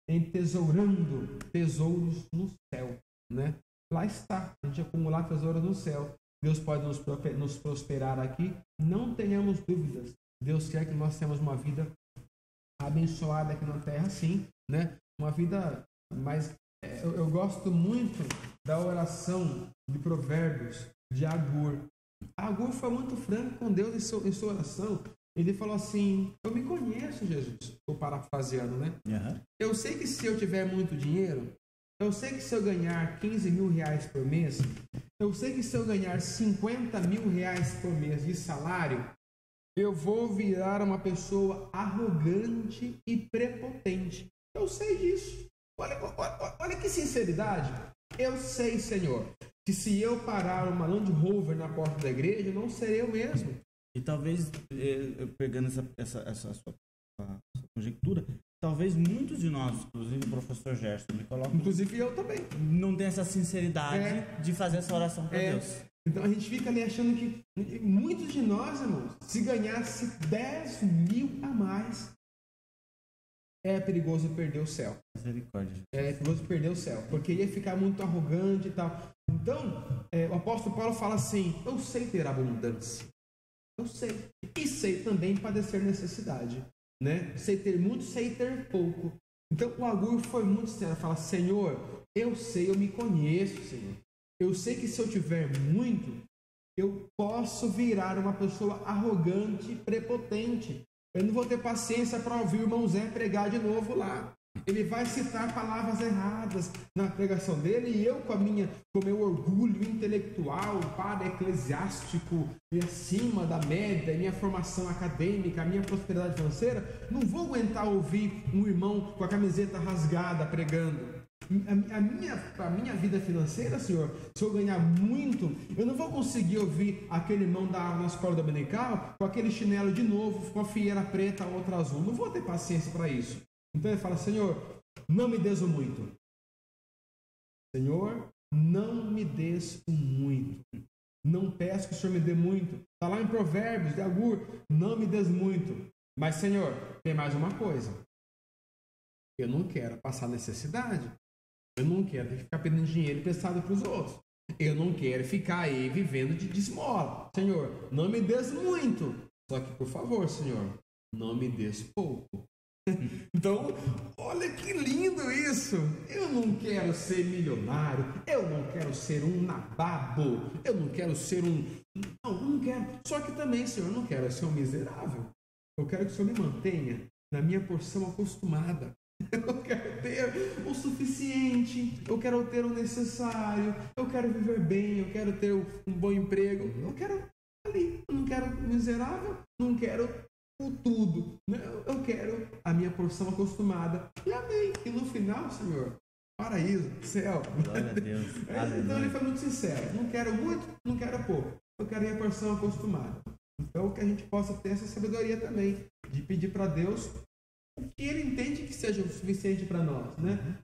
entesourando tesouros no céu, né? Lá está, a gente acumular tesouros no céu. Deus pode nos prosperar aqui, não tenhamos dúvidas. Deus quer que nós tenhamos uma vida abençoada aqui na terra, sim, né? Uma vida. Mas eu gosto muito da oração de Provérbios de Agur. Agur foi muito franco com Deus em sua oração. Ele falou assim: eu me conheço, Jesus. Estou parafraseando, né? Uhum. Eu sei que se eu tiver muito dinheiro, eu sei que se eu ganhar R$15 mil por mês, eu sei que se eu ganhar R$50 mil por mês de salário, eu vou virar uma pessoa arrogante e prepotente. Eu sei disso. Olha que sinceridade. Eu sei, Senhor, que se eu parar uma Land Rover na porta da igreja, não serei eu mesmo. E talvez, pegando essa sua conjectura, talvez muitos de nós, inclusive o professor Gerson, me coloca, inclusive eu também, não tem essa sinceridade de fazer essa oração para Deus. Então a gente fica ali achando que muitos de nós, irmãos, se ganhasse 10 mil a mais, é perigoso perder o céu. Misericórdia. É perigoso perder o céu, porque ia ficar muito arrogante e tal. Então, o apóstolo Paulo fala assim: eu sei ter abundância. Eu sei. E sei também padecer necessidade, né? Sei ter muito, sei ter pouco. Então, o Agur foi muito sério. Fala: Senhor, eu sei, eu me conheço, Senhor. Eu sei que se eu tiver muito, eu posso virar uma pessoa arrogante e prepotente. Eu não vou ter paciência para ouvir o irmão Zé pregar de novo lá. Ele vai citar palavras erradas na pregação dele, e eu, com o meu orgulho intelectual, para eclesiástico e acima da média, minha formação acadêmica, a minha prosperidade financeira, não vou aguentar ouvir um irmão com a camiseta rasgada pregando. A minha vida financeira, Senhor, se eu ganhar muito, eu não vou conseguir ouvir aquele irmão da aula na escola dominical com aquele chinelo de novo, com a fieira preta, outra azul. Não vou ter paciência para isso. Então ele fala: Senhor, não me des o muito. Senhor, não me des o muito. Não peço que o Senhor me dê muito. Está lá em Provérbios de Agur: não me des muito. Mas, Senhor, tem mais uma coisa. Eu não quero passar necessidade. Eu não quero ter que ficar pedindo dinheiro emprestado para os outros. Eu não quero ficar aí vivendo de esmola. Senhor, não me des muito. Só que, por favor, Senhor, não me des pouco. Então, olha que lindo isso. Eu não quero ser milionário, eu não quero ser um nababo, eu não quero ser não quero. Só que também, Senhor, eu não quero ser um miserável. Eu quero que o Senhor me mantenha na minha porção acostumada. Eu quero ter o suficiente, eu quero ter o necessário, eu quero viver bem, eu quero ter um bom emprego, eu quero ali, eu não quero miserável, não quero o tudo, eu quero a minha porção acostumada. E amém. E no final, Senhor, paraíso, céu. Glória a Deus. Então ele foi muito sincero, não quero muito, não quero pouco, eu quero a minha porção acostumada. Então que a gente possa ter essa sabedoria também, de pedir para Deus o que ele entende que seja o suficiente para nós, né?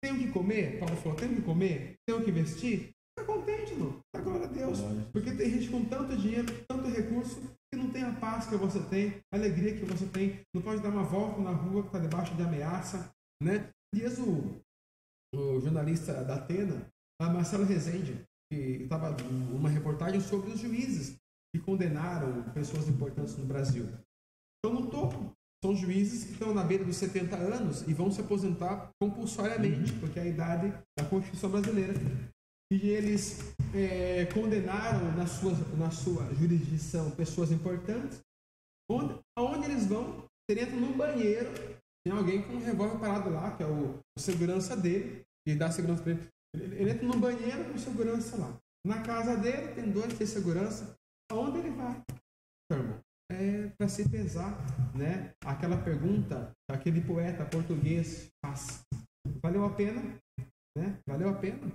Tenho que comer? Paulo falou, tenho que comer? Tenho que vestir? Fica contente, irmão. Dá glória a Deus. Porque tem gente com tanto dinheiro, tanto recurso, que não tem a paz que você tem, a alegria que você tem, não pode dar uma volta na rua que está debaixo de ameaça, né? Diz o jornalista da Atena, a Marcelo Rezende, que estava uma reportagem sobre os juízes que condenaram pessoas importantes no Brasil. Estão no topo. São juízes que estão na beira dos 70 anos e vão se aposentar compulsoriamente, porque é a idade da Constituição brasileira. E eles condenaram na sua jurisdição pessoas importantes. Aonde eles vão? Ele entra num banheiro, tem alguém com um revólver parado lá, que é o segurança dele, que dá segurança para ele. Ele entra num banheiro com segurança lá. Na casa dele tem 2, 3 segurança. Aonde ele vai? Irmão, para se pesar, né? Aquela pergunta que aquele poeta português faz. Valeu a pena? Né? Valeu a pena?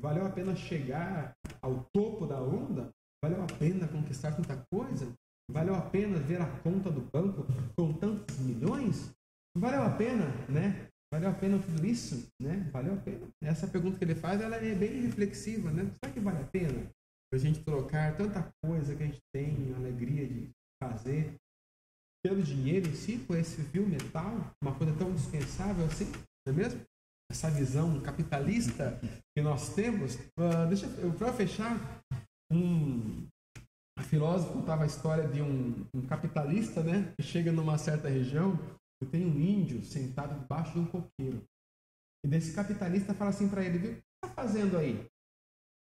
Valeu a pena chegar ao topo da onda? Valeu a pena conquistar tanta coisa? Valeu a pena ver a conta do banco com tantos milhões? Valeu a pena, né? Valeu a pena tudo isso? Né? Valeu a pena? Essa pergunta que ele faz, ela é bem reflexiva, né? Será que vale a pena a gente trocar tanta coisa que a gente tem, a alegria de fazer pelo dinheiro em si, por esse vil metal, uma coisa tão indispensável assim, não é mesmo? Essa visão capitalista que nós temos. Para fechar, a filósofa contava a história de um capitalista, né, que chega numa certa região e tem um índio sentado debaixo de um coqueiro. E desse capitalista fala assim para ele, viu, o que você está fazendo aí?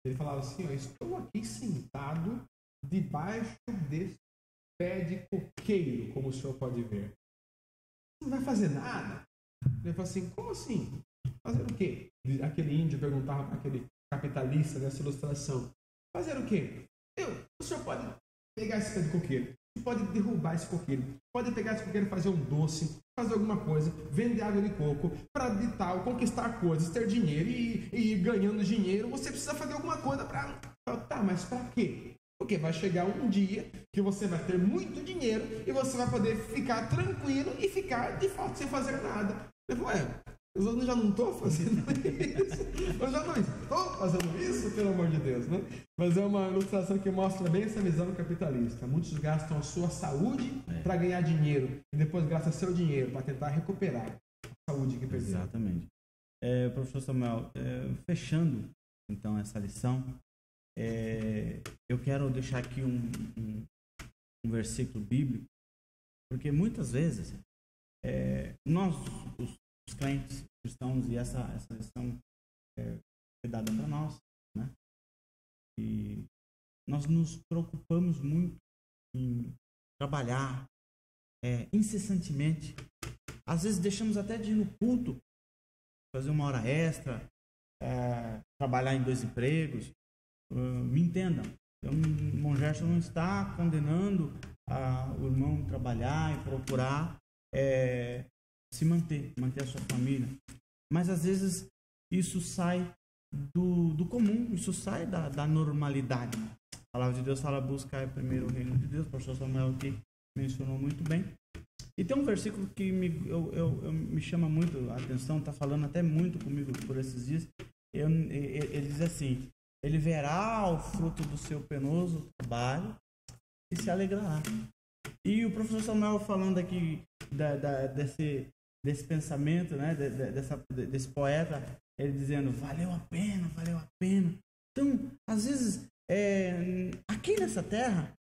Ele falava assim, eu estou aqui sentado debaixo desse pé de coqueiro, como o senhor pode ver. Não vai fazer nada? Ele falou assim, como assim? Fazer o quê? Aquele índio perguntava para aquele capitalista dessa ilustração. Fazer o quê? O senhor pode pegar esse pé de coqueiro, pode derrubar esse coqueiro, pode pegar esse coqueiro e fazer um doce, fazer alguma coisa, vender água de coco, para de tal, conquistar coisas, ter dinheiro e ir ganhando dinheiro, você precisa fazer alguma coisa para... Tá, mas para quê? Porque vai chegar um dia que você vai ter muito dinheiro e você vai poder ficar tranquilo e ficar, de fato, sem fazer nada. Eu falei, eu já não estou fazendo isso? Eu já não estou fazendo isso, pelo amor de Deus, né? Mas é uma ilustração que mostra bem essa visão capitalista. Muitos gastam a sua saúde para ganhar dinheiro e depois gastam seu dinheiro para tentar recuperar a saúde que perderam. Exatamente. Professor Samuel, fechando então essa lição, eu quero deixar aqui um versículo bíblico, porque muitas vezes nós, os crentes cristãos, e essa lição foi dada para nós, né? E nós nos preocupamos muito em trabalhar incessantemente. Às vezes deixamos até de ir no culto, fazer uma hora extra, trabalhar em 2 empregos. Me entendam, o irmão Gerson não está condenando o irmão trabalhar e procurar se manter a sua família, mas às vezes isso sai do comum, isso sai da normalidade. A palavra de Deus fala, buscar primeiro o reino de Deus. O pastor Samuel aqui mencionou muito bem. E tem um versículo que me chama muito a atenção, está falando até muito comigo por esses dias. Ele diz assim: ele verá o fruto do seu penoso trabalho e se alegrará. E o professor Samuel falando aqui desse pensamento, né, desse poeta, ele dizendo, valeu a pena. Então, às vezes, aqui nessa terra,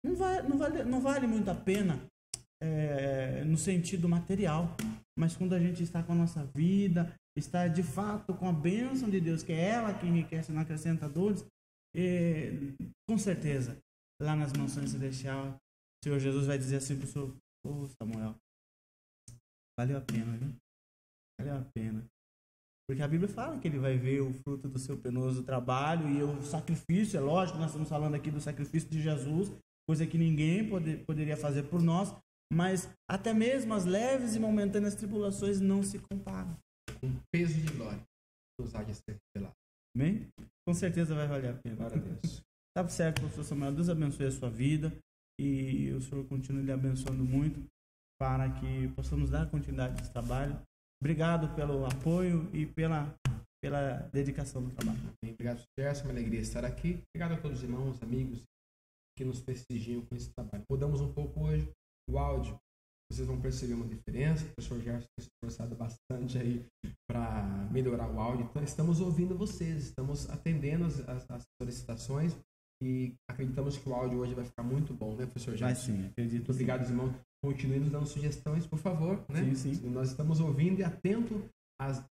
não vale muito a pena no sentido material, mas quando a gente está com a nossa vida estar de fato com a bênção de Deus, que é ela que enriquece e não acrescenta dores, com certeza, lá nas mansões celestiais, o Senhor Jesus vai dizer assim para o senhor: ô Samuel, valeu a pena, viu? Valeu a pena. Porque a Bíblia fala que ele vai ver o fruto do seu penoso trabalho e o sacrifício. É lógico, nós estamos falando aqui do sacrifício de Jesus, coisa que ninguém poderia fazer por nós, mas até mesmo as leves e momentâneas tribulações não se comparam. Com peso de glória, nos há de ser revelado. Amém? Com certeza vai valer a pena. Glória a Deus. Tá certo, professor Samuel. Deus abençoe a sua vida e o Senhor continue lhe abençoando muito para que possamos dar continuidade a esse trabalho. Obrigado pelo apoio e pela dedicação do trabalho. Obrigado, Gerson. É uma alegria estar aqui. Obrigado a todos os irmãos, amigos que nos prestigiam com esse trabalho. Mudamos um pouco hoje o áudio. Vocês vão perceber uma diferença. O professor Gerson tem se esforçado bastante aí para melhorar o áudio. Então, estamos ouvindo vocês, estamos atendendo as solicitações e acreditamos que o áudio hoje vai ficar muito bom, né, professor Gerson? Vai sim, acredito. Muito obrigado, irmão. Continue nos dando sugestões, por favor. Né? Sim, sim. Nós estamos ouvindo e atento às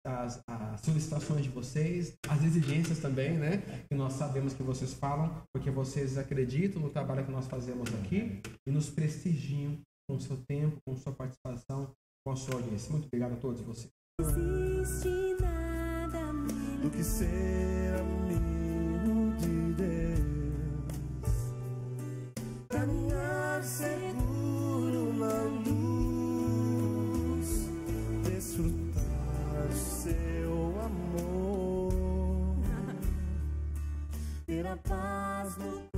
solicitações de vocês, às exigências também, né? Que nós sabemos que vocês falam, porque vocês acreditam no trabalho que nós fazemos aqui e nos prestigiam com o seu tempo, com sua participação, com a sua audiência. Muito obrigado a todos vocês. Não existe nada melhor do que ser amigo de Deus, caminhar seguro na luz, desfrutar seu amor, ter a paz no